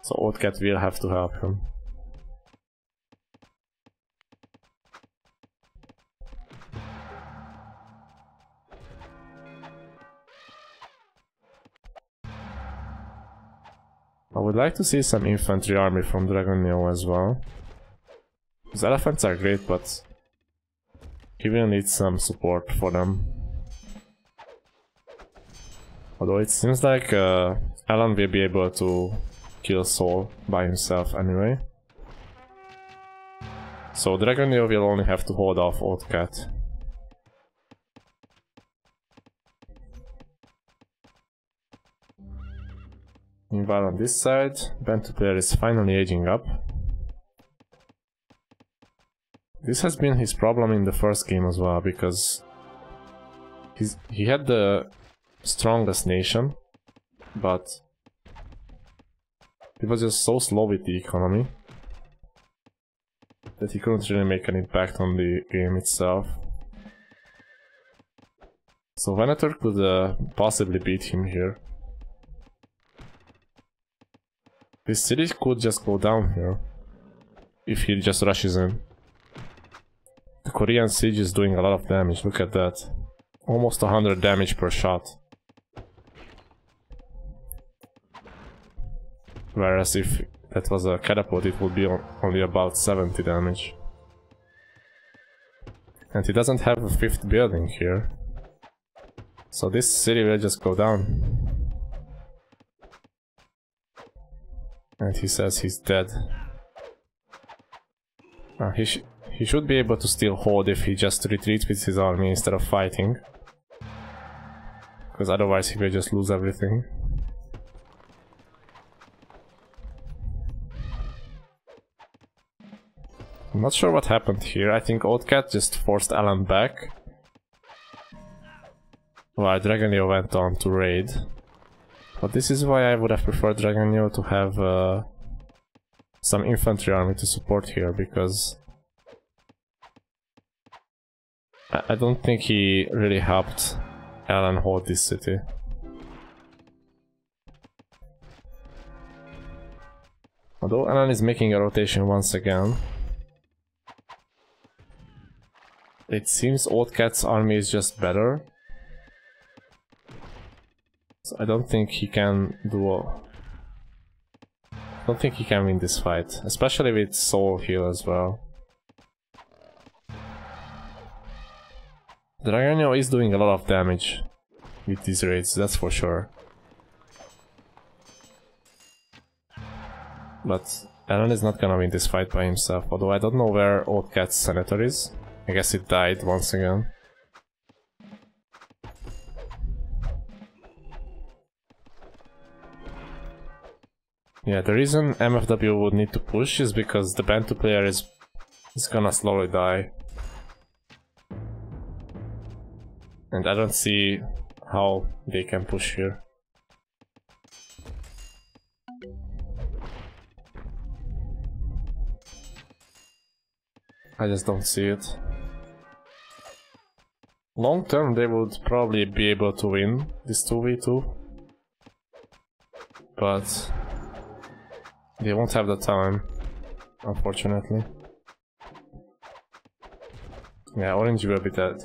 So Oldcat will have to help him. I would like to see some infantry army from Dragon Neo as well. His elephants are great, but he will need some support for them. Although it seems like Alan will be able to kill Seoul by himself anyway. So Dragon Neo will only have to hold off Oldcat. Meanwhile on this side, Bantu player is finally aging up. This has been his problem in the first game as well, because he had the strongest nation, but he was just so slow with the economy that he couldn't really make an impact on the game itself. So Venator could possibly beat him here. This city could just go down here if he just rushes in. The Korean siege is doing a lot of damage, look at that. Almost 100 damage per shot. Whereas if that was a catapult, it would be only about 70 damage. And he doesn't have a fifth building here. So this city will just go down. And he says he's dead. He should be able to still hold if he just retreats with his army instead of fighting. Because otherwise he will just lose everything. I'm not sure what happened here. I think Oldcat just forced Alan back, while Dragon Neo went on to raid. But this is why I would have preferred Dragon Neo to have some infantry army to support here, because I don't think he really helped Alan hold this city. Although Alan is making a rotation once again, it seems Oldcat's army is just better. So I don't think he can don't think he can win this fight, especially with soul heal as well. Dragonio is doing a lot of damage with these raids, that's for sure. But Alan is not gonna win this fight by himself, although I don't know where Old Cat's senator is. I guess it died once again. Yeah, the reason MFW would need to push is because the Bantu player is gonna slowly die. And I don't see how they can push here. I just don't see it. Long term they would probably be able to win this 2v2. But they won't have the time, unfortunately. Yeah, Orange will be dead.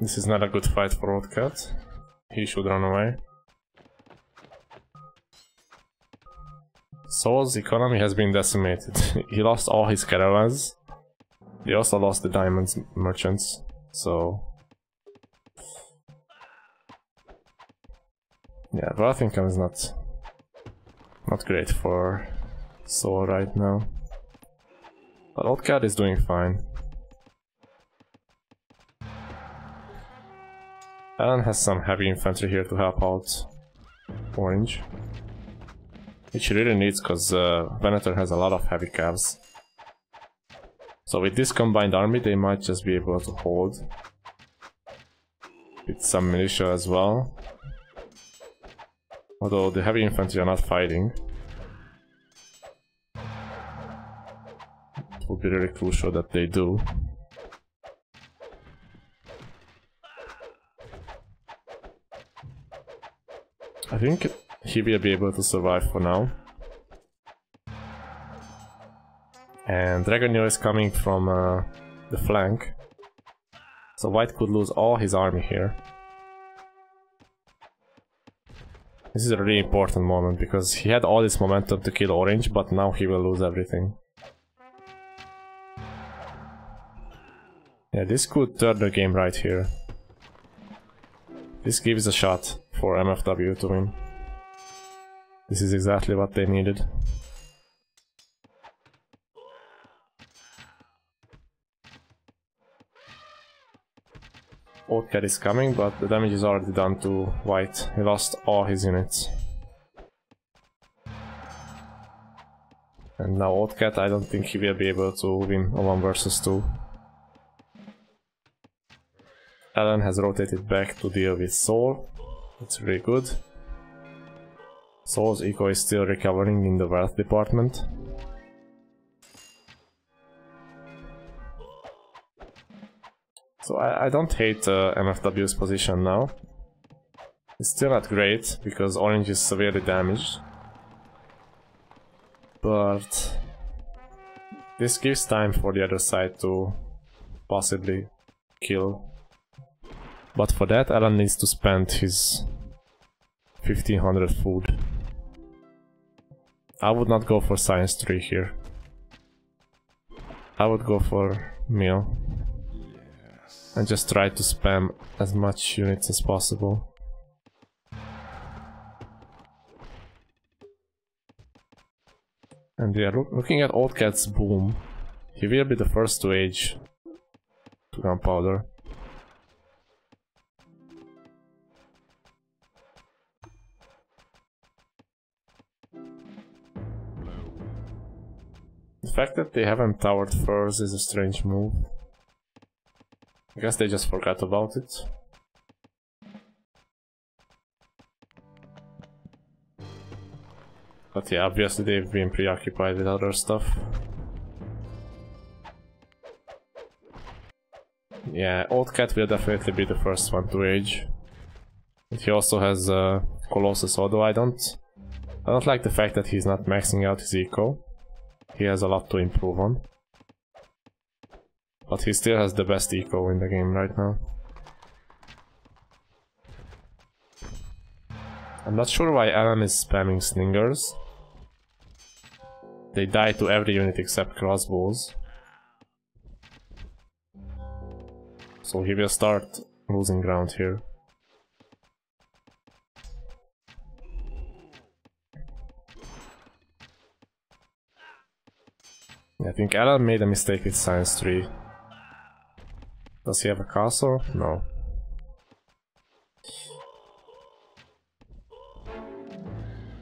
This is not a good fight for Old Cat. He should run away. Soul's economy has been decimated. He lost all his caravans. They also lost the diamonds merchants, so... yeah, Wealth income is not great for Soul right now. But Old Cat is doing fine. Alan has some heavy infantry here to help out Orange. Which he really needs, because Venator has a lot of heavy calves. So with this combined army they might just be able to hold. With some militia as well. Although the heavy infantry are not fighting. It would be really crucial that they do. I think he will be able to survive for now. And Dragonio is coming from the flank. So White could lose all his army here. This is a really important moment because he had all this momentum to kill Orange, but now he will lose everything. Yeah, this could turn the game right here. This gives a shot for MFW to win. This is exactly what they needed. Old Cat is coming, but the damage is already done to White. He lost all his units. And now Old Cat, I don't think he will be able to win a 1 versus 2. Alan has rotated back to deal with Soul. That's really good. Soul's eco is still recovering in the wealth department. So I don't hate MFW's position now. It's still not great, because Orange is severely damaged. But this gives time for the other side to possibly kill. But for that, Alan needs to spend his 1500 food. I would not go for Science 3 here. I would go for Meal. And just try to spam as much units as possible. And we are looking at Old Cat's boom. He will be the first to age to gunpowder. The fact that they haven't towered first is a strange move. I guess they just forgot about it. But yeah, obviously they've been preoccupied with other stuff. Yeah, Old Cat will definitely be the first one to age. And he also has Colossus, although I don't like the fact that he's not maxing out his eco. He has a lot to improve on. But he still has the best eco in the game right now. I'm not sure why Alan is spamming slingers. They die to every unit except crossbows. So he will start losing ground here. I think Alan made a mistake with Science 3. Does he have a castle? No.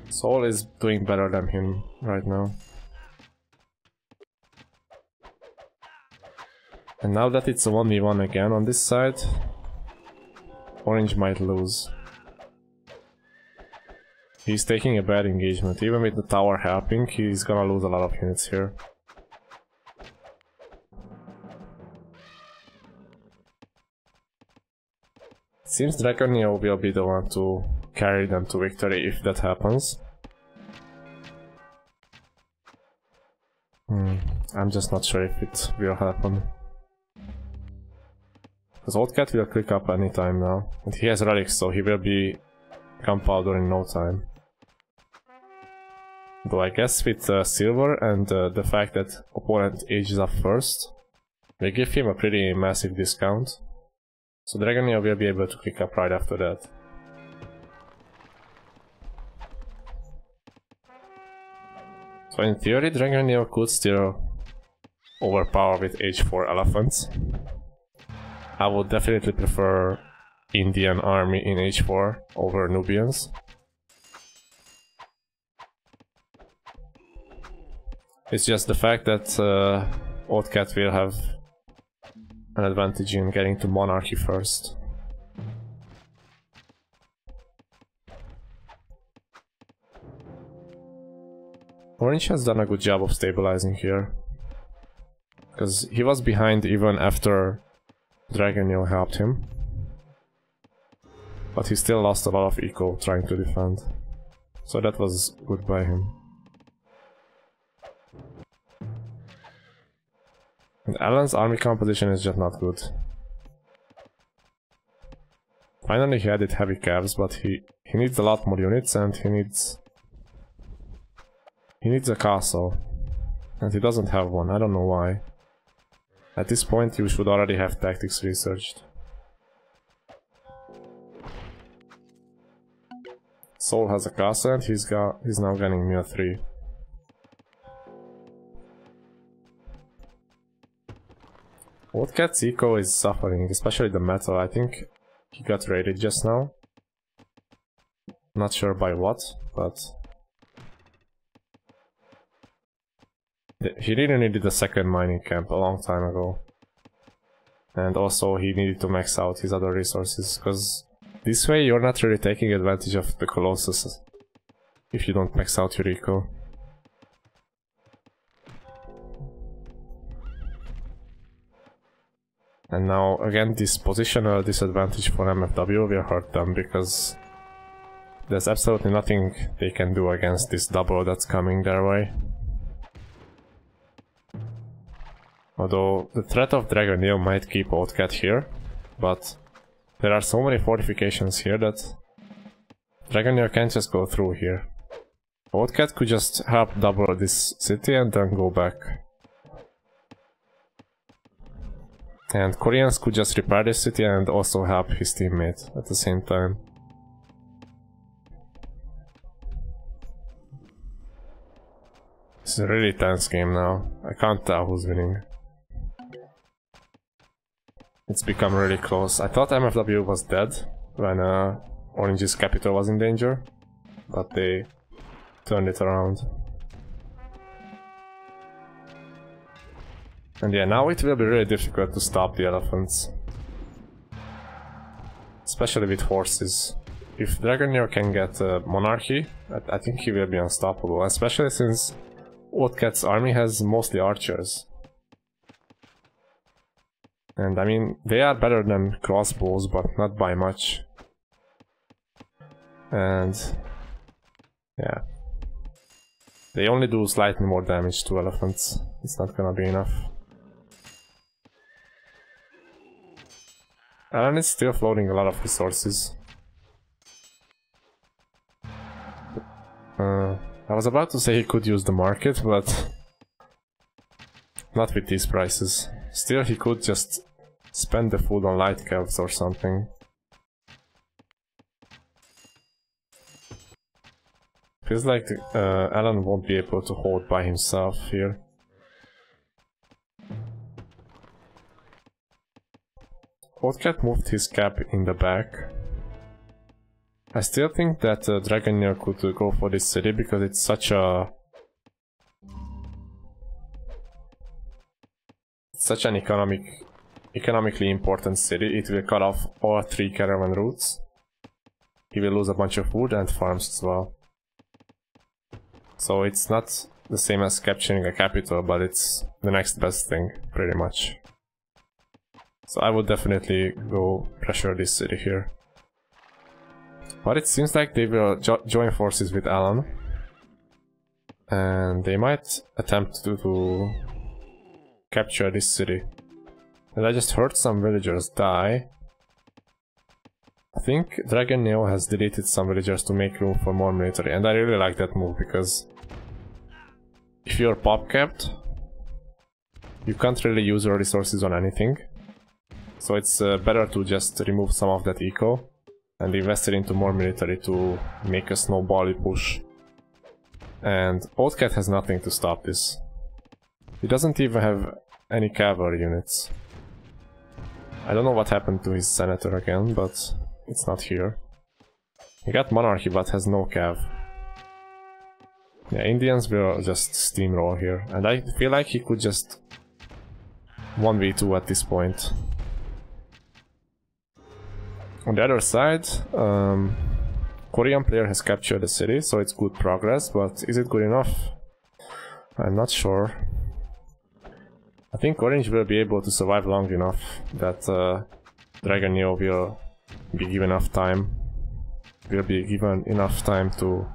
Soul is doing better than him right now. And now that it's a 1v1 again on this side, Orange might lose. He's taking a bad engagement. Even with the tower helping, he's gonna lose a lot of units here. Seems Dragonio will be the one to carry them to victory if that happens. I'm just not sure if it will happen. Because Old Cat will click up anytime now. And he has relics, so he will be gunpowder in no time. Though I guess with silver and the fact that opponent ages up first, they give him a pretty massive discount. So Dragonio will be able to click up right after that. So in theory, Dragonio could still overpower with H4 elephants. I would definitely prefer Indian army in H4 over Nubians. It's just the fact that Old Cat will have an advantage in getting to monarchy first. Orange has done a good job of stabilizing here. Because he was behind even after Dragonio helped him. But he still lost a lot of eco trying to defend. So that was good by him. And Alan's army composition is just not good. Finally he added heavy calves, but he needs a lot more units and he needs a castle. And he doesn't have one, I don't know why. At this point you should already have tactics researched. Soul has a castle and he's now getting Mio 3. Old Cat's eco is suffering, especially the metal. I think he got raided just now. Not sure by what, but he really needed a second mining camp a long time ago. And also he needed to max out his other resources, because this way you're not really taking advantage of the Colossus if you don't max out your eco. And now again this positional disadvantage for MFW will hurt them, because there's absolutely nothing they can do against this double that's coming their way. Although the threat of Dragonio might keep Old Cat here, but there are so many fortifications here that Dragonio can't just go through here. Old Cat could just help double this city and then go back. And Koreans could just repair this city and also help his teammate at the same time. It's a really tense game now. I can't tell who's winning. It's become really close. I thought MFW was dead when Orange's capital was in danger, but they turned it around. And yeah, now it will be really difficult to stop the elephants. Especially with horses. If Dragonio can get monarchy, I think he will be unstoppable, especially since Old Cat's army has mostly archers. And I mean, they are better than crossbows, but not by much. And yeah, they only do slightly more damage to elephants. It's not gonna be enough. Alan is still floating a lot of resources. I was about to say he could use the market, but not with these prices. Still, he could just spend the food on light calves or something. Feels like Alan won't be able to hold by himself here. Oldcat moved his cap in the back. I still think that Dragoneer could go for this city because it's such an economically important city. It will cut off all 3 caravan routes. He will lose a bunch of food and farms as well. So it's not the same as capturing a capital, but it's the next best thing, pretty much. So I would definitely go pressure this city here. But it seems like they will join forces with Alan. And they might attempt to capture this city. And I just heard some villagers die. I think Dragon Neo has deleted some villagers to make room for more military, and I really like that move because if you're pop capped, you can't really use your resources on anything. So it's better to just remove some of that eco and invest it into more military to make a snowbally push. And Old Cat has nothing to stop this. He doesn't even have any cavalry units. I don't know what happened to his senator again, but it's not here. He got monarchy but has no cav. Yeah, Indians will just steamroll here, and I feel like he could just 1v2 at this point. On the other side, Korean player has captured the city, so it's good progress, but is it good enough? I'm not sure. I think Orange will be able to survive long enough that Dragon Neo will be given enough time. Will be given enough time to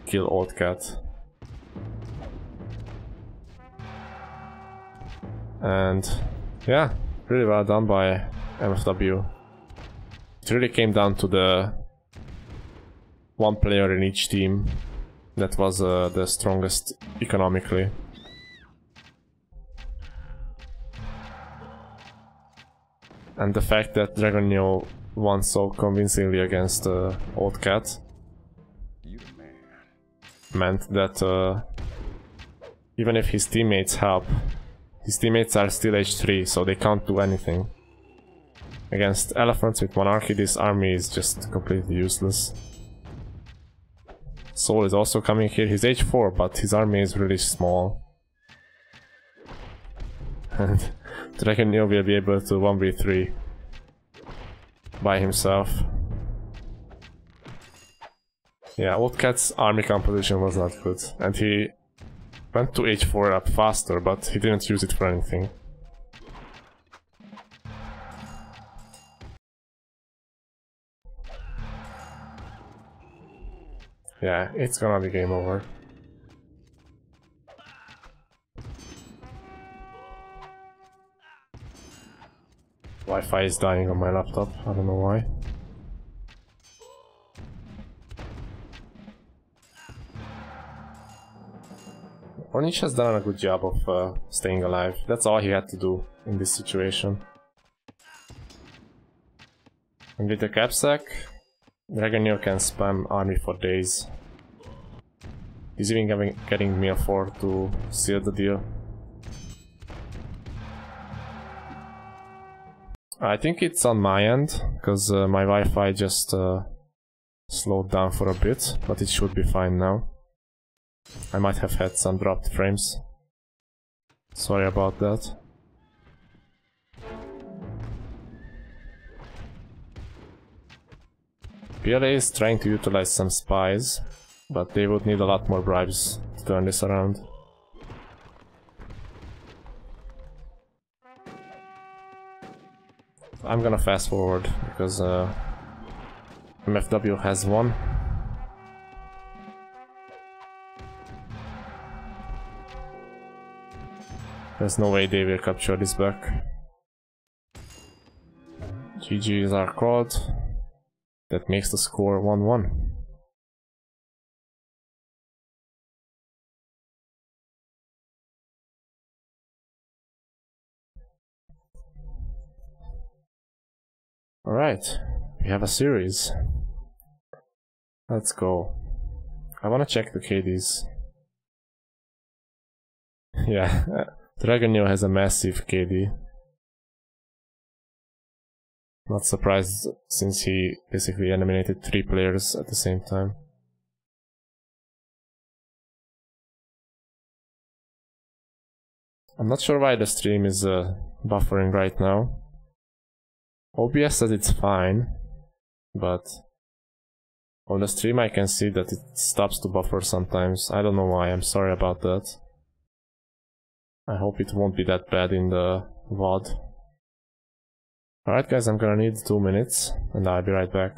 kill Old Cat. And yeah, really well done by MFW. It really came down to the one player in each team that was the strongest economically. And the fact that Dragon Neo won so convincingly against Old Cat meant that even if his teammates help, his teammates are still H3, so they can't do anything. Against elephants with monarchy, this army is just completely useless. Soul is also coming here. He's H4, but his army is really small. And Dragon Neo will be able to 1v3 by himself. Yeah, Old Cat's army composition was not good, and he went to H4 up faster, but he didn't use it for anything. Yeah, it's gonna be game over. Wi-Fi is dying on my laptop, I don't know why. Ornish has done a good job of staying alive. That's all he had to do in this situation. And with the capsack, Dragon Neo can spam army for days. He's even getting meal 4 to seal the deal. I think it's on my end, because my Wi-Fi just slowed down for a bit, but it should be fine now. I might have had some dropped frames. Sorry about that. PLA is trying to utilize some spies, but they would need a lot more bribes to turn this around. I'm gonna fast forward because MFW has won. There's no way they will capture this back. GG. GG's are called. That makes the score 1-1. Alright, we have a series. Let's go. I wanna check the KDs. Yeah, Dragonio has a massive KD. Not surprised since he basically eliminated 3 players at the same time. I'm not sure why the stream is buffering right now. OBS says it's fine, but on the stream I can see that it stops to buffer sometimes. I don't know why, I'm sorry about that. I hope it won't be that bad in the VOD. Alright guys, I'm gonna need 2 minutes and I'll be right back.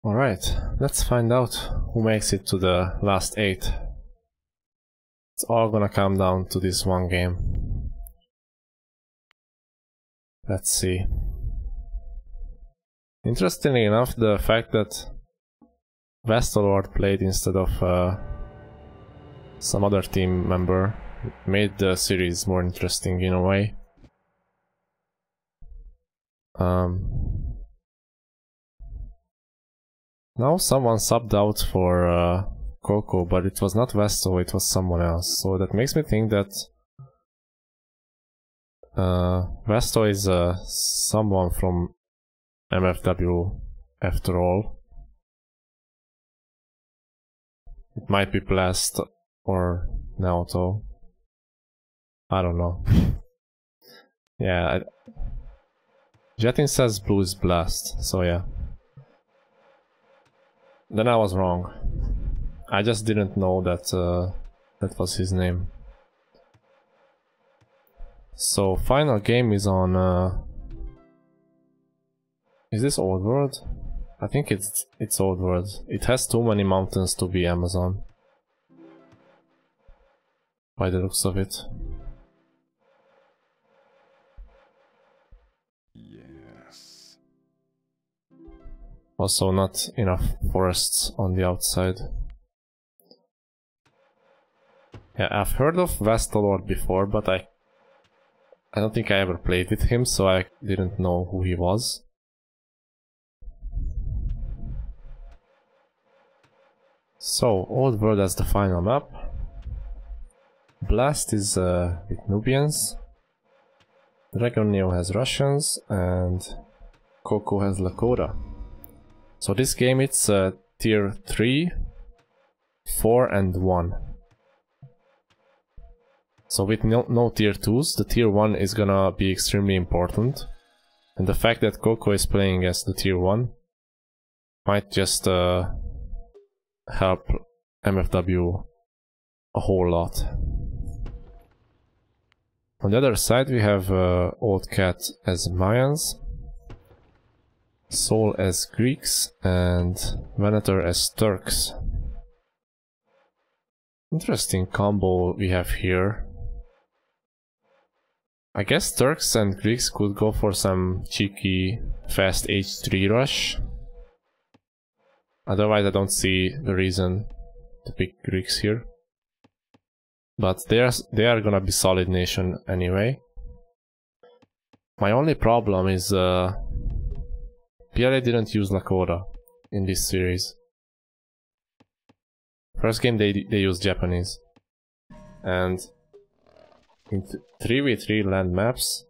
Alright, let's find out who makes it to the last 8. It's all gonna come down to this one game. Let's see. Interestingly enough, the fact that Vestalord played instead of some other team member made the series more interesting in a way. Now someone subbed out for Coco, but it was not Vesto, it was someone else. So that makes me think that Vesto is someone from MFW after all. It might be Blast or Naoto. I don't know. Yeah, Jetin says blue is Blast, so yeah. Then I was wrong. I just didn't know that that was his name. So final game is on. Is this Old World? I think it's Old World. It has too many mountains to be Amazon, by the looks of it. Yes. Also not enough forests on the outside. Yeah, I've heard of Vestalord before, but I don't think I ever played with him, so I didn't know who he was. So, Old World as the final map. Blast is with Nubians. Dragon Neo has Russians, and Coco has Lakota. So this game it's tier 3, 4 and 1. So with no tier 2s, the tier 1 is gonna be extremely important. And the fact that Coco is playing as the tier 1 might just help MFW a whole lot. On the other side we have Old Cat as Mayans, Soul as Greeks, and Venator as Turks. Interesting combo we have here. I guess Turks and Greeks could go for some cheeky fast H3 rush. Otherwise I don't see the reason to pick Greeks here. But they are gonna be solid nation anyway. My only problem is PLA didn't use Lakota in this series. First game they used Japanese. And in 3v3 land maps,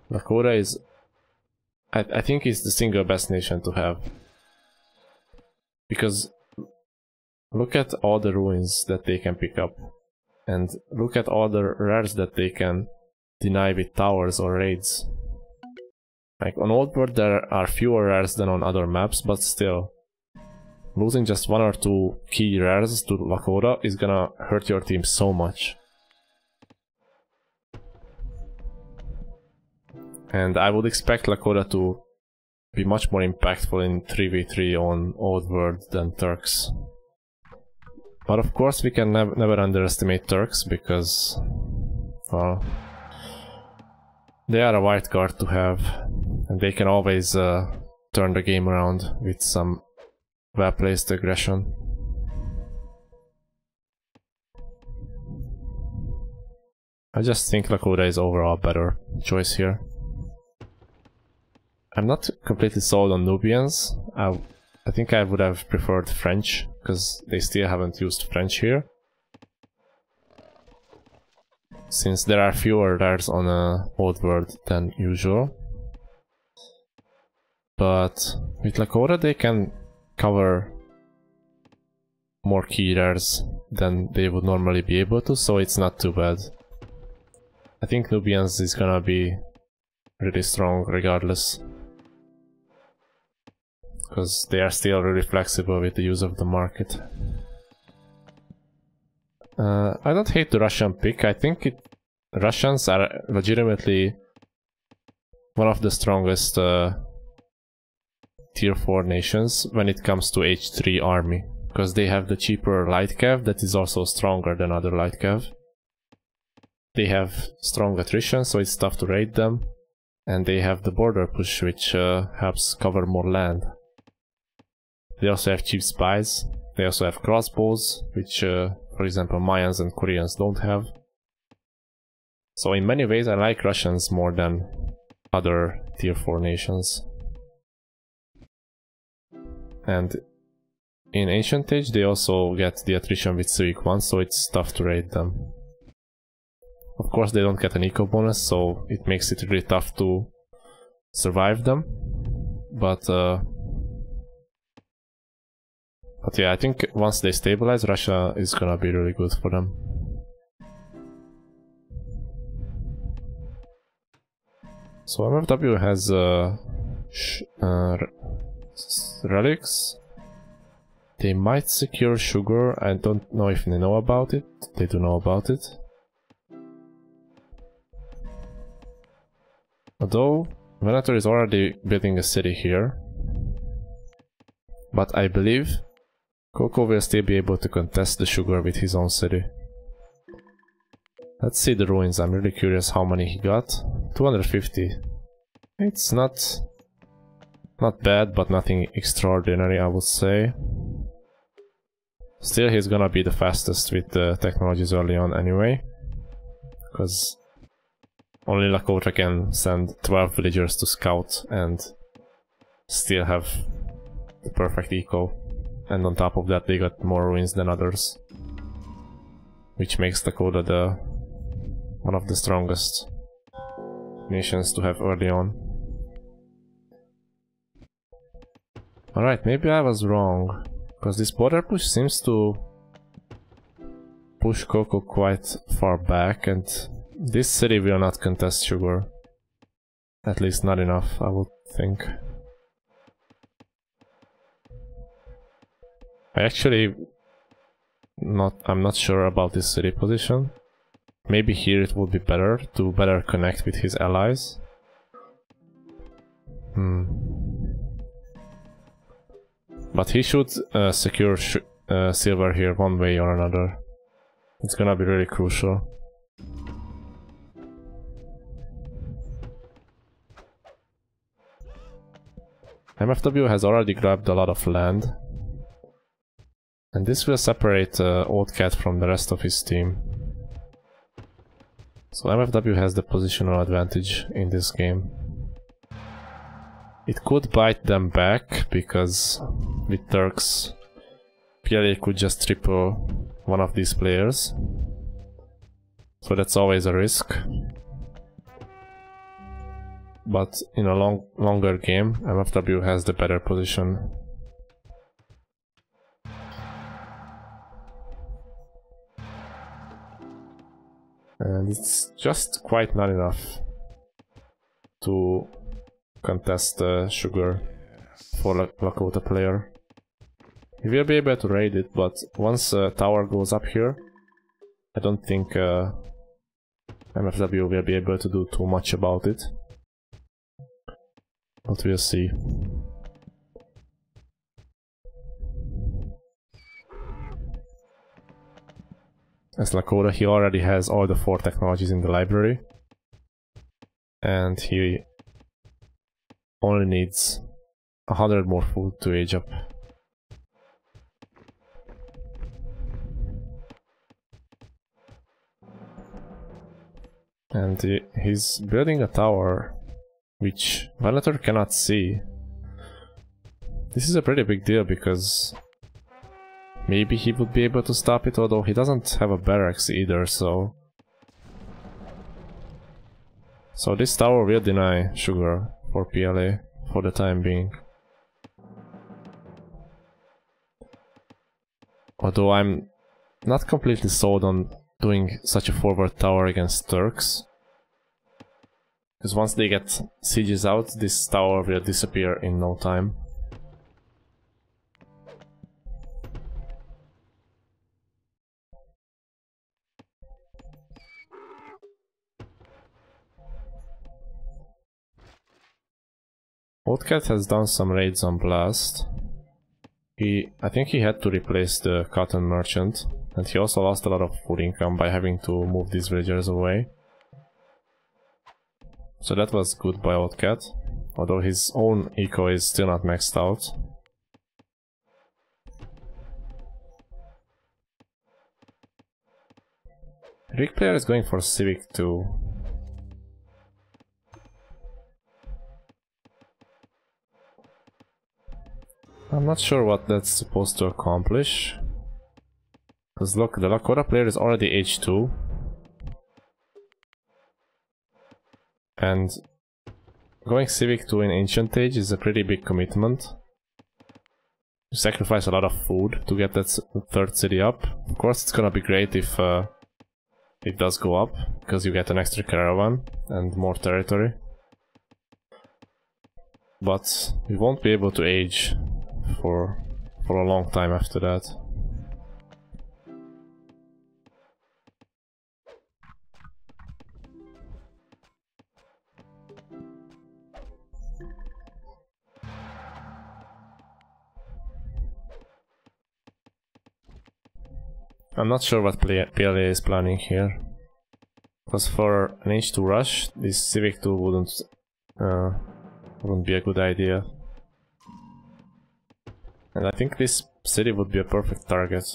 Lakota is I think is the single best nation to have. Because look at all the ruins that they can pick up. And look at all the rares that they can deny with towers or raids. Like on Old World there are fewer rares than on other maps, but still. Losing just 1 or 2 key rares to Lakota is gonna hurt your team so much. And I would expect Lakota to be much more impactful in 3v3 on Old World than Turks. But of course we can never underestimate Turks, because, well, they are a wild card to have, and they can always turn the game around with some well-placed aggression. I just think Lakota is overall a better choice here. I'm not completely sold on Nubians. I think I would have preferred French, because they still haven't used French here. Since there are fewer rares on Old World than usual. But with Lakota they can cover more key rares than they would normally be able to, so it's not too bad. I think Nubians is gonna be really strong regardless. Because they are still really flexible with the use of the market. I don't hate the Russian pick. I think Russians are legitimately one of the strongest tier 4 nations when it comes to H3 army. Because they have the cheaper light cav that is also stronger than other light cav. They have strong attrition, so it's tough to raid them. And they have the border push, which helps cover more land. They also have cheap spies, they also have crossbows, which for example Mayans and Koreans don't have. So in many ways I like Russians more than other tier 4 nations. And in Ancient Age they also get the attrition with Civic 1, so it's tough to raid them. Of course they don't get an eco bonus, so it makes it really tough to survive them. But yeah, I think once they stabilize, Russia is gonna be really good for them. So MFW has relics. They might secure sugar. I don't know if they know about it. They do know about it. Although Venator is already building a city here. But I believe Coco will still be able to contest the sugar with his own city. Let's see the ruins. I'm really curious how many he got. 250. It's not bad, but nothing extraordinary, I would say. Still, he's gonna be the fastest with the technologies early on anyway. Because only Lakota can send 12 villagers to scout and still have the perfect eco. And on top of that, they got more ruins than others. Which makes Dakota one of the strongest nations to have early on. Alright, maybe I was wrong, because this border push seems to push Coco quite far back, and this city will not contest sugar. At least not enough, I would think. I'm not sure about this city position. Maybe here it would be better to better connect with his allies. But he should secure silver here one way or another. It's gonna be really crucial. MFW has already grabbed a lot of land. And this will separate Old Cat from the rest of his team. So MFW has the positional advantage in this game. It could bite them back, because with Turks, PLA could just triple one of these players. So that's always a risk. But in a longer game, MFW has the better position. And it's just quite not enough to contest sugar for a Lakota player. He will be able to raid it, but once a tower goes up here, I don't think MFW will be able to do too much about it. But we'll see. As Lakota, he already has all the 4 technologies in the library. And he only needs 100 more food to age up. And he's building a tower which Venator cannot see. This is a pretty big deal, because maybe he would be able to stop it, although he doesn't have a barracks either, so this tower will deny sugar for PLA for the time being. Although I'm not completely sold on doing such a forward tower against Turks. Because once they get sieges out, this tower will disappear in no time. Old Cat has done some raids on Blast. I think he had to replace the cotton merchant, and he also lost a lot of food income by having to move these villagers away. So that was good by Old Cat, although his own eco is still not maxed out. Rick player is going for Civic 2. I'm not sure what that's supposed to accomplish. Because look, the Lakota player is already H2. And going Civic 2 in Ancient Age is a pretty big commitment. You sacrifice a lot of food to get that third city up. Of course it's gonna be great if it does go up, because you get an extra caravan and more territory. But we won't be able to age for a long time after that. I'm not sure what PLA is planning here. Because for an H2 rush, this Civic 2 wouldn't be a good idea. And I think this city would be a perfect target.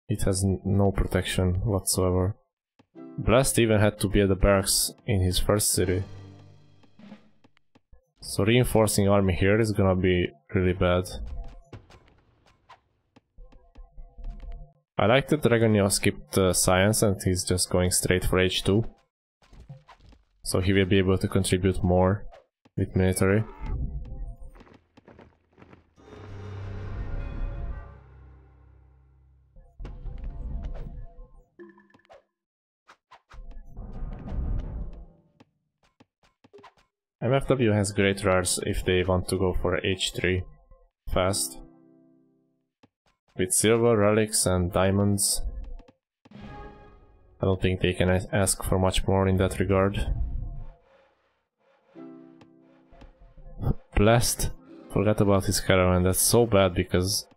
It has no protection whatsoever. Blast even had to be at the barracks in his first city. So reinforcing army here is gonna be really bad. I like that Dragonio skipped science and he's just going straight for H2. So he will be able to contribute more with military. MFW has great rares if they want to go for H3 fast. With silver, relics and diamonds, I don't think they can ask for much more in that regard. Blast forgot about his caravan. That's so bad, because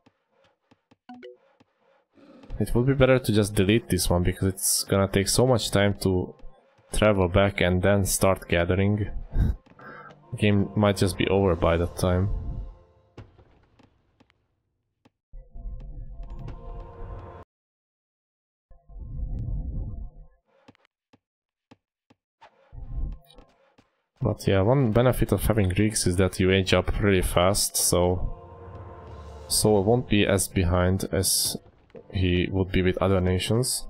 it would be better to just delete this one, because it's gonna take so much time to travel back and then start gathering. The game might just be over by that time. But yeah, one benefit of having Greeks is that you age up really fast, so it won't be as behind as he would be with other nations.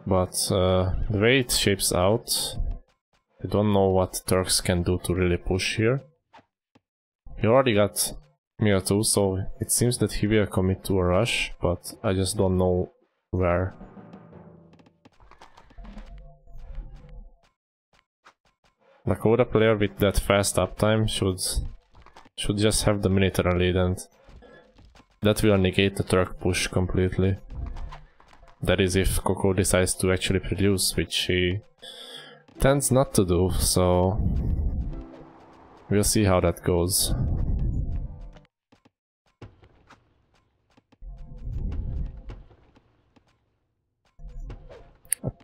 But the way it shapes out, I don't know what Turks can do to really push here. He already got Mir 2, so it seems that he will commit to a rush, but I just don't know where. Lakota player with that fast uptime should just have the military lead, and that will negate the Turk push completely. That is if Coco decides to actually produce, which he tends not to do, so we'll see how that goes.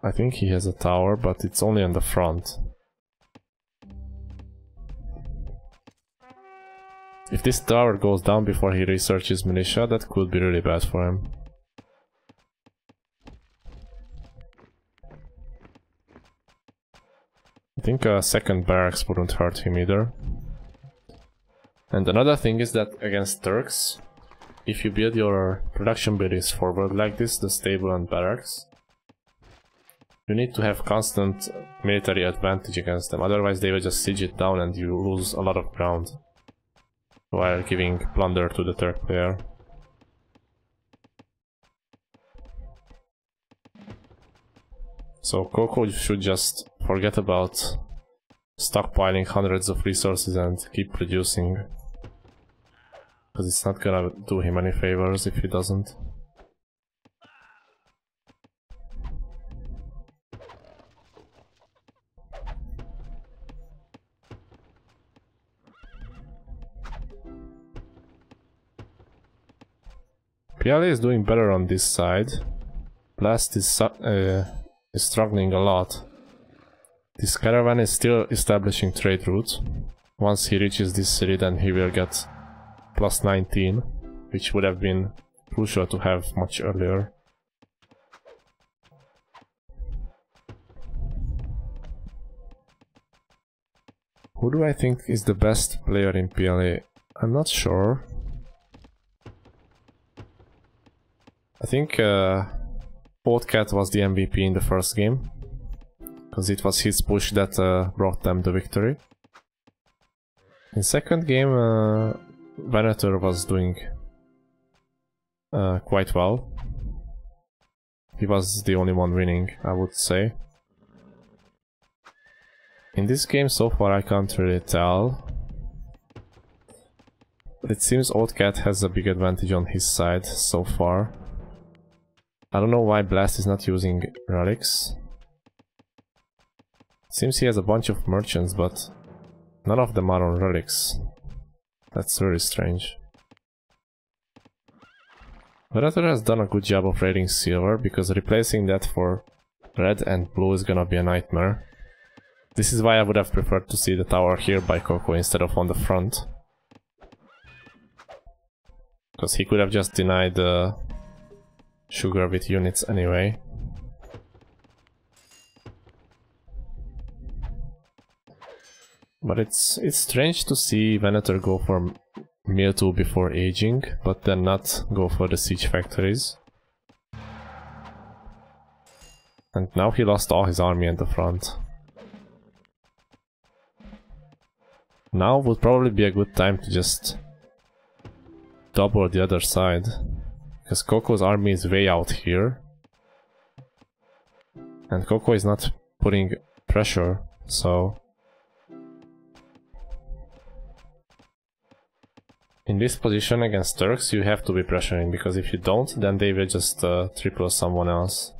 I think he has a tower, but it's only on the front. If this tower goes down before he researches militia, that could be really bad for him. I think a second barracks wouldn't hurt him either. And another thing is that against Turks, if you build your production buildings forward like this, the stable and barracks, you need to have constant military advantage against them, otherwise they will just siege it down and you lose a lot of ground while giving plunder to the Turk player. So Coco should just forget about stockpiling hundreds of resources and keep producing, because it's not gonna do him any favors if he doesn't. PLA is doing better on this side. Blast is struggling a lot. This caravan is still establishing trade routes. Once he reaches this city, then he will get plus 19, which would have been crucial to have much earlier. Who do I think is the best player in PLA? I'm not sure. I think Oldcat was the MVP in the first game, because it was his push that brought them the victory. In second game, Venator was doing quite well. He was the only one winning, I would say. In this game so far I can't really tell. But it seems Oldcat has a big advantage on his side so far. I don't know why Blast is not using relics. Seems he has a bunch of merchants, but none of them are on relics. That's really strange. Venator has done a good job of raiding silver, because replacing that for red and blue is gonna be a nightmare. This is why I would have preferred to see the tower here by Coco instead of on the front. Because he could have just denied the sugar with units anyway. But it's strange to see Venator go for Mill 2 before aging, but then not go for the siege factories. And now he lost all his army at the front. Now would probably be a good time to just double the other side, because Coco's army is way out here. And Coco is not putting pressure, so... In this position against Turks you have to be pressuring, because if you don't, then they will just triple someone else.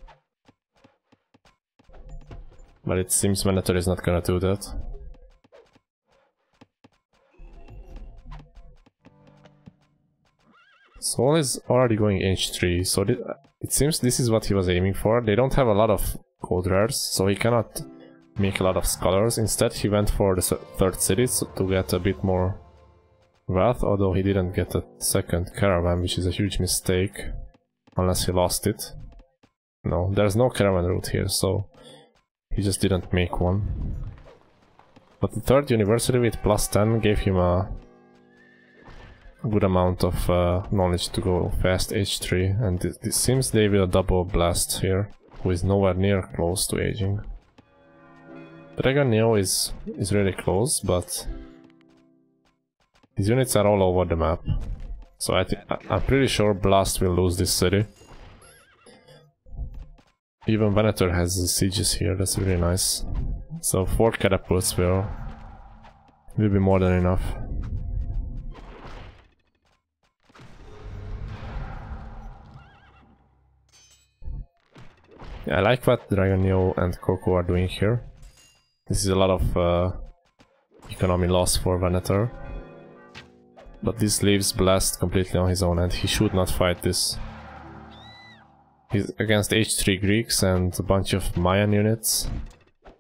But it seems Venator is not gonna do that. Sol is already going H3, so it seems this is what he was aiming for. They don't have a lot of gold rares, so he cannot make a lot of scholars. Instead he went for the third city to get a bit more wealth, although he didn't get a second caravan, which is a huge mistake. Unless he lost it. No, there's no caravan route here, so he just didn't make one. But the third university with +10 gave him a good amount of knowledge to go fast H3, and it seems they will double Blast here, who is nowhere near close to aging. Dragon Neo is really close, but his units are all over the map. So I'm pretty sure Blast will lose this city. Even Venator has sieges here, that's really nice. So 4 catapults will be more than enough. Yeah, I like what Dragon Neo and Coco are doing here. This is a lot of economy loss for Venator. But this leaves Blast completely on his own, and he should not fight this. He's against H3 Greeks and a bunch of Mayan units.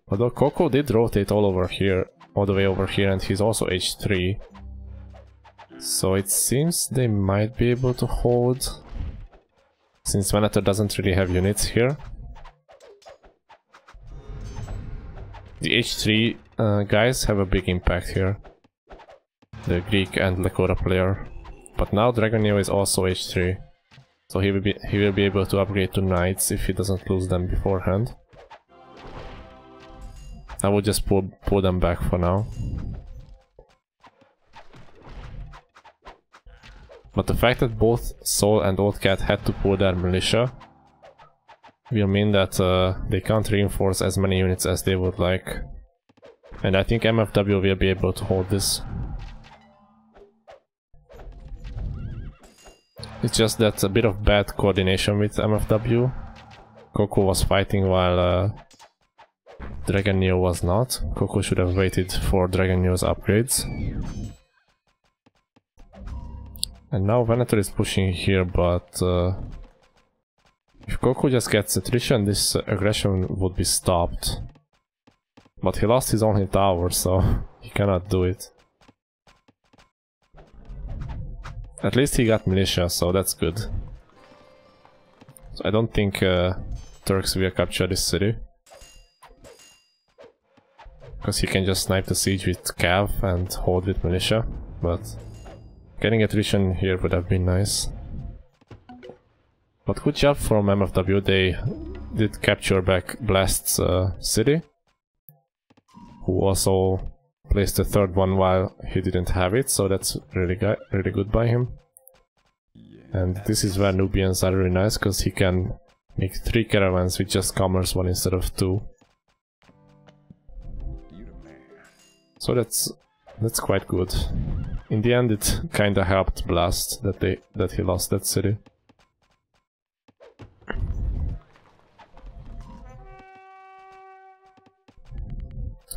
Although Coco did rotate all the way over here, and he's also H3. So it seems they might be able to hold, since Venator doesn't really have units here. The H3 guys have a big impact here. The Greek and Lakota player. But now Dragon Neo is also H3. So he will be able to upgrade to Knights if he doesn't lose them beforehand. I will just pull them back for now. But the fact that both Sol and Oldcat had to pull their militia will mean that they can't reinforce as many units as they would like. And I think MFW will be able to hold this. It's just that a bit of bad coordination with MFW. Coco was fighting while Dragon Neo was not. Coco should have waited for Dragon Neo's upgrades. And now Venator is pushing here, but if Coco just gets attrition, this aggression would be stopped. But he lost his only tower, so he cannot do it. At least he got militia, so that's good. So I don't think Turks will capture this city. because he can just snipe the siege with cav and hold with militia, but getting attrition here would have been nice. But good job from MFW, they did capture back Blast's city, who also placed the third one while he didn't have it, so that's really good by him. And this is where Nubians are really nice, because he can make 3 caravans with just commerce 1 instead of 2. So that's quite good. In the end, it kinda helped Blast that he lost that city.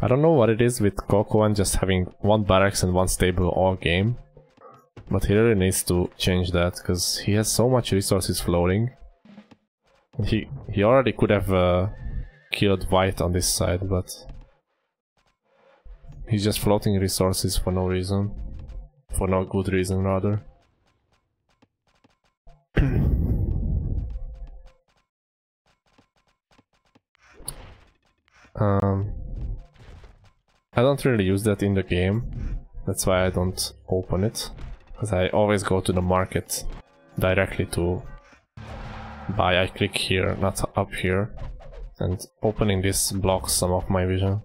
I don't know what it is with Coco and just having 1 barracks and 1 stable all game, but he really needs to change that, because he has so much resources floating. He already could have killed White on this side, but he's just floating resources for no reason. For no good reason, rather. I don't really use that in the game, that's why I don't open it, because I always go to the market directly to buy. I click here, not up here, and opening this blocks some of my vision.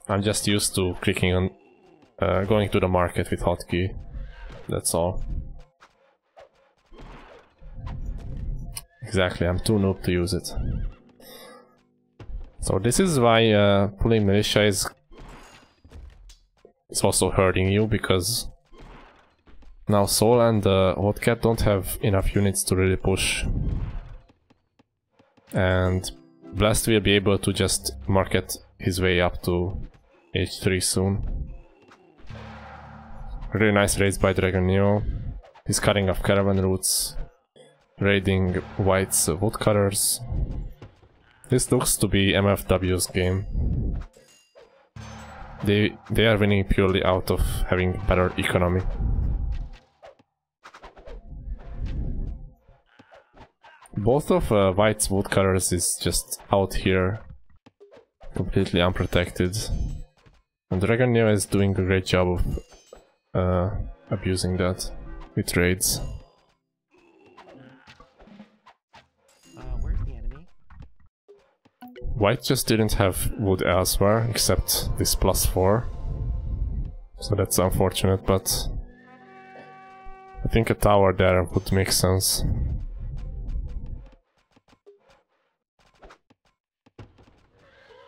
I'm just used to clicking on going to the market with hotkey, that's all. Exactly, I'm too noob to use it. So this is why pulling militia is also hurting you, because now Soul and Hotcat don't have enough units to really push. And Blast will be able to just market his way up to H3 soon. Really nice raids by Dragon Neo. He's cutting off caravan routes, raiding White's woodcutters. This looks to be MFW's game. They are winning purely out of having better economy. Both of White's woodcutters is just out here, completely unprotected. And Dragon Neo is doing a great job of abusing that with raids. White just didn't have wood elsewhere, except this +4. So that's unfortunate, but I think a tower there would make sense.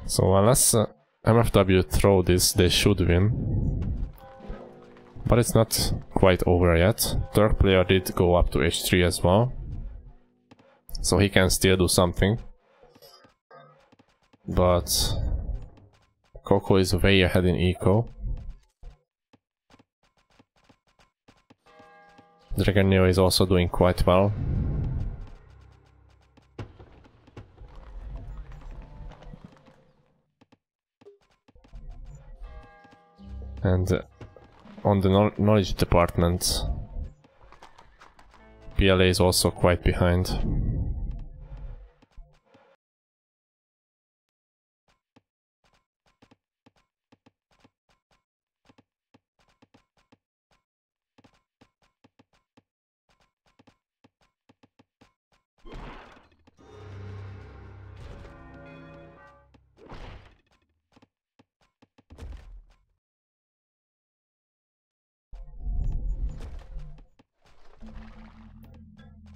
So unless MFW throw this, they should win. But it's not quite over yet. Turk player did go up to H3 as well, so he can still do something. But Coco is way ahead in eco. Dragon Neo is also doing quite well. And on the knowledge department, PLA is also quite behind.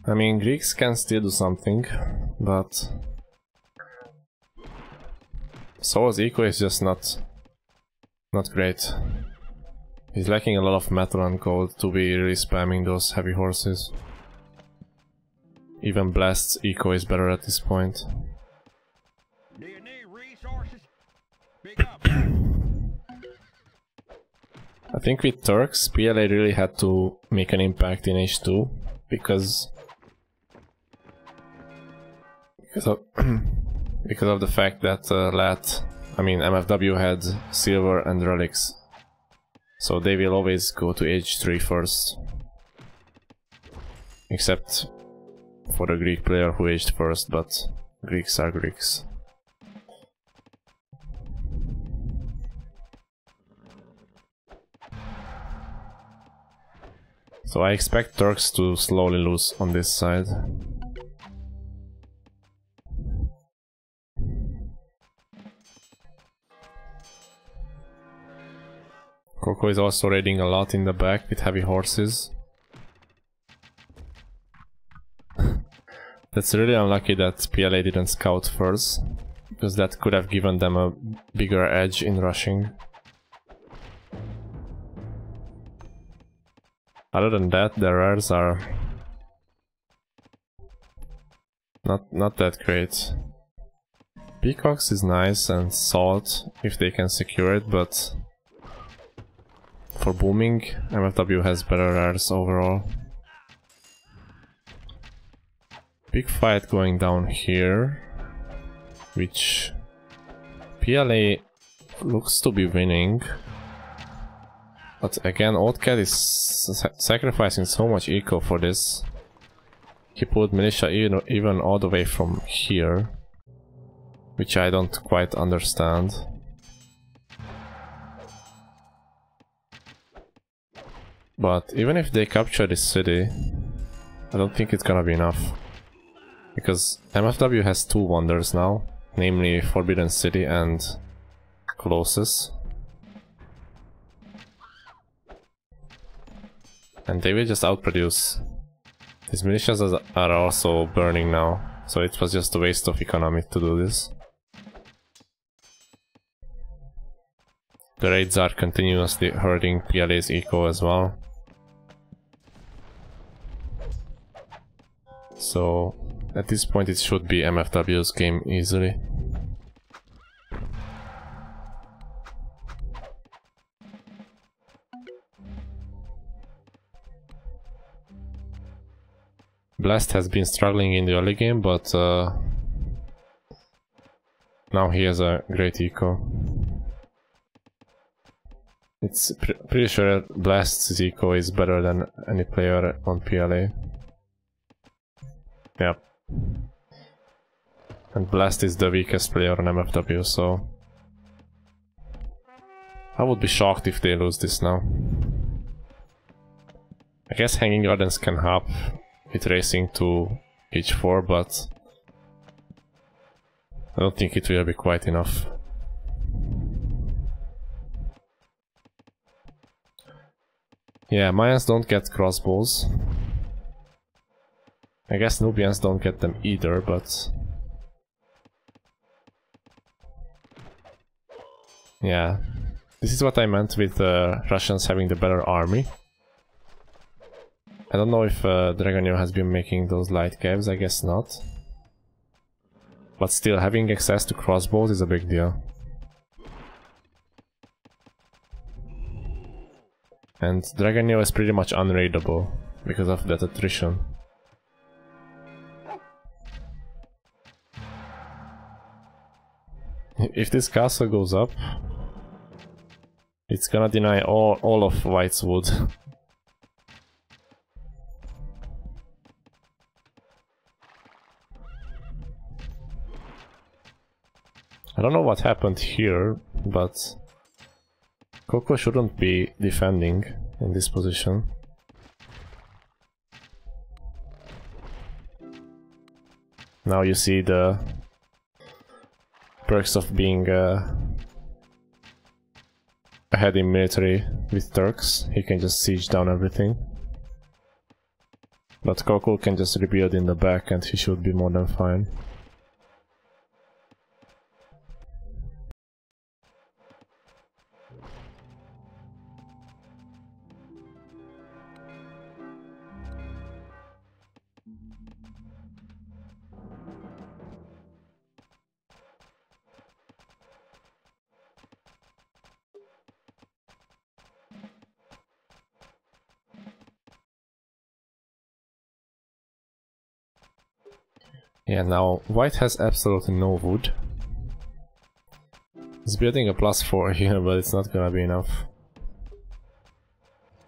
I mean, Greeks can still do something, but Soul's eco is just not great. He's lacking a lot of metal and gold to be really spamming those heavy horses. Even Blast's eco is better at this point. I think with Turks, PLA really had to make an impact in H2 because of the fact that MFW had silver and relics, so they will always go to H3 first, except for the Greek player who aged first, but Greeks are Greeks. So I expect Turks to slowly lose on this side. Coco is also raiding a lot in the back with heavy horses. That's really unlucky that PLA didn't scout first, because that could have given them a bigger edge in rushing. Other than that, their rares are not that great. Peacocks is nice and Salt if they can secure it, but for booming, MFW has better rares overall. Big fight going down here, which PLA looks to be winning. But again, Old Cat is sacrificing so much eco for this. He put militia even all the way from here, which I don't quite understand. But even if they capture this city, I don't think it's gonna be enough. Because MFW has two wonders now, namely Forbidden City and Colossus. And they will just outproduce. These militias are also burning now, so it was just a waste of economy to do this. The raids are continuously hurting PLA's eco as well. So at this point it should be MFW's game easily. Blast has been struggling in the early game, but now he has a great eco. It's pretty sure that Blast's eco is better than any player on PLA. Yep. And Blast is the weakest player on MFW, so I would be shocked if they lose this now. I guess Hanging Gardens can help with racing to H4, but I don't think it will be quite enough. Yeah, Mayans don't get crossbows. I guess Nubians don't get them either, but yeah, this is what I meant with Russians having the better army. I don't know if Dragonio has been making those light caves, I guess not. But still, having access to crossbows is a big deal. And Dragonio is pretty much unraidable because of that attrition. If this castle goes up, it's gonna deny all of White's wood. I don't know what happened here, but Coco shouldn't be defending in this position. Now you see the perks of being ahead in military with Turks. He can just siege down everything. But Coco can just rebuild in the back and he should be more than fine. Yeah, now White has absolutely no wood. He's building a +4 here, but it's not gonna be enough.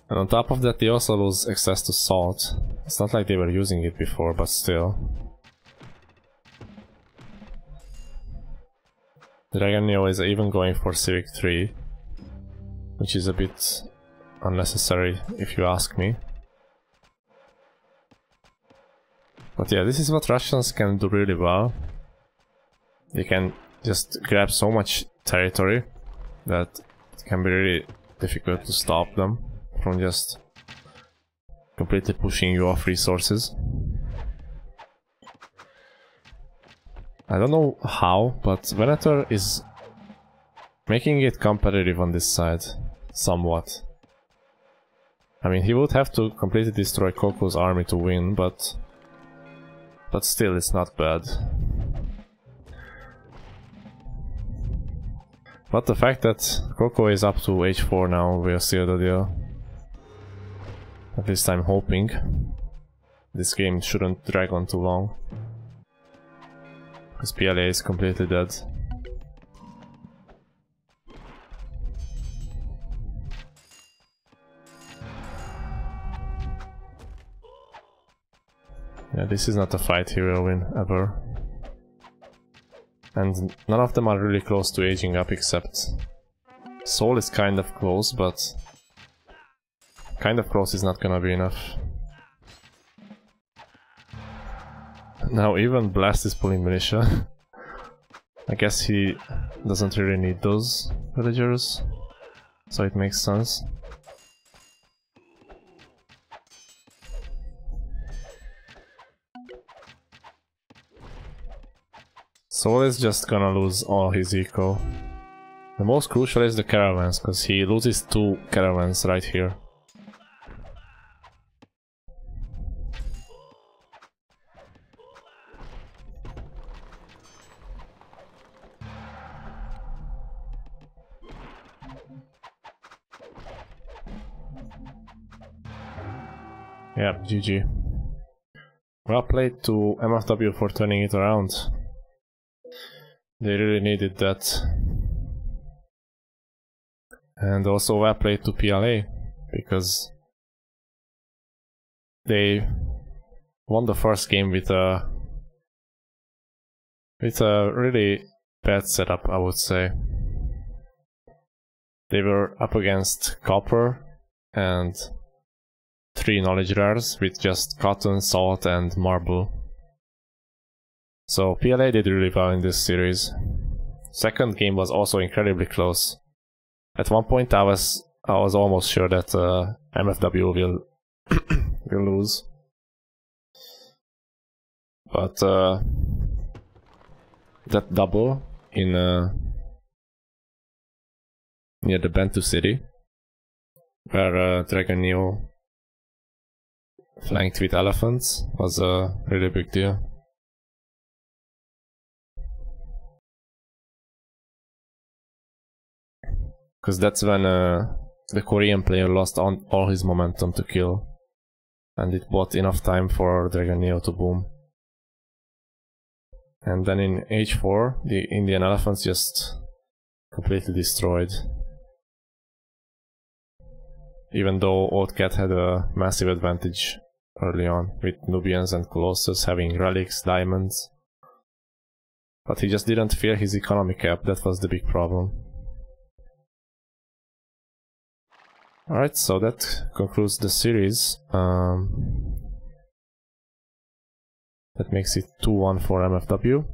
And on top of that, they also lose access to salt. It's not like they were using it before, but still. Dragonio is even going for Civic 3, which is a bit unnecessary if you ask me. But yeah, this is what Russians can do really well. They can just grab so much territory that it can be really difficult to stop them from just completely pushing you off resources. I don't know how, but Venator is making it competitive on this side, somewhat. I mean, he would have to completely destroy Coco's army to win, but still, it's not bad. But the fact that Coco is up to H4 now will seal the deal. At least I'm hoping. This game shouldn't drag on too long. Because PLA is completely dead. Yeah, this is not a fight he will win, ever. And none of them are really close to aging up, except Soul is kind of close, but kind of close is not gonna be enough. Now even Blast is pulling militia. I guess he doesn't really need those villagers, so it makes sense. Soul is just gonna lose all his eco. The most crucial is the caravans, because he loses 2 caravans right here. Yep, GG. Well played to MFW for turning it around. They really needed that. And also well played to PLA, because they won the first game with a really bad setup, I would say. They were up against Copper and 3 knowledge rares with just cotton, salt and marble. So PLA did really well in this series. Second game was also incredibly close. At one point I was almost sure that MFW will lose. But that double in near the Bantu city, where Dragon Neo flanked with elephants, was a really big deal. Because that's when the Korean player lost all his momentum to kill, and it bought enough time for Dragon Neo to boom. And then in H4, the Indian elephants just completely destroyed. Even though Old Cat had a massive advantage early on, with Nubians and Colossus having relics, diamonds. But he just didn't feel his economy cap, that was the big problem. Alright, so that concludes the series. That makes it 2-1 for MFW.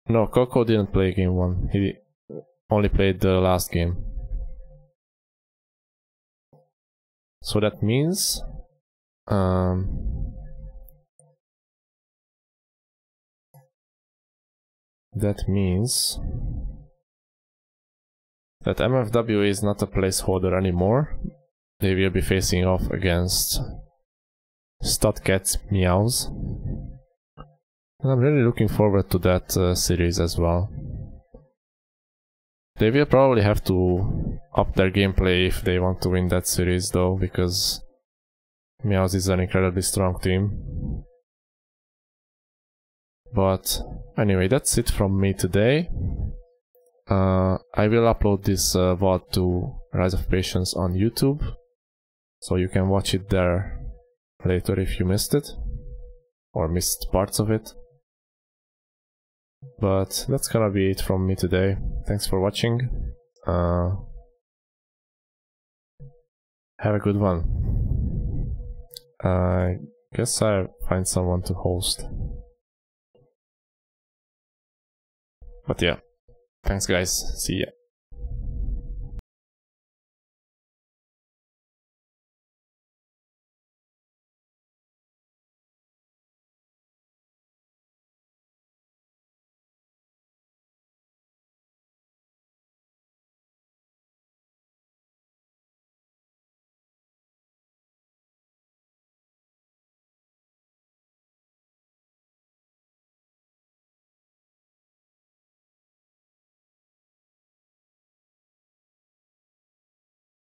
No, Coco didn't play game 1, he only played the last game. So that means that MFW is not a placeholder anymore. They will be facing off against Stutcat's Meows. And I'm really looking forward to that series as well. They will probably have to up their gameplay if they want to win that series though, because Meows is an incredibly strong team. But anyway, that's it from me today. I will upload this VOD to Rise of Patience on YouTube, so you can watch it there later if you missed it, or missed parts of it. But that's gonna be it from me today. Thanks for watching. Have a good one. Guess I find someone to host. But yeah, thanks guys, see ya.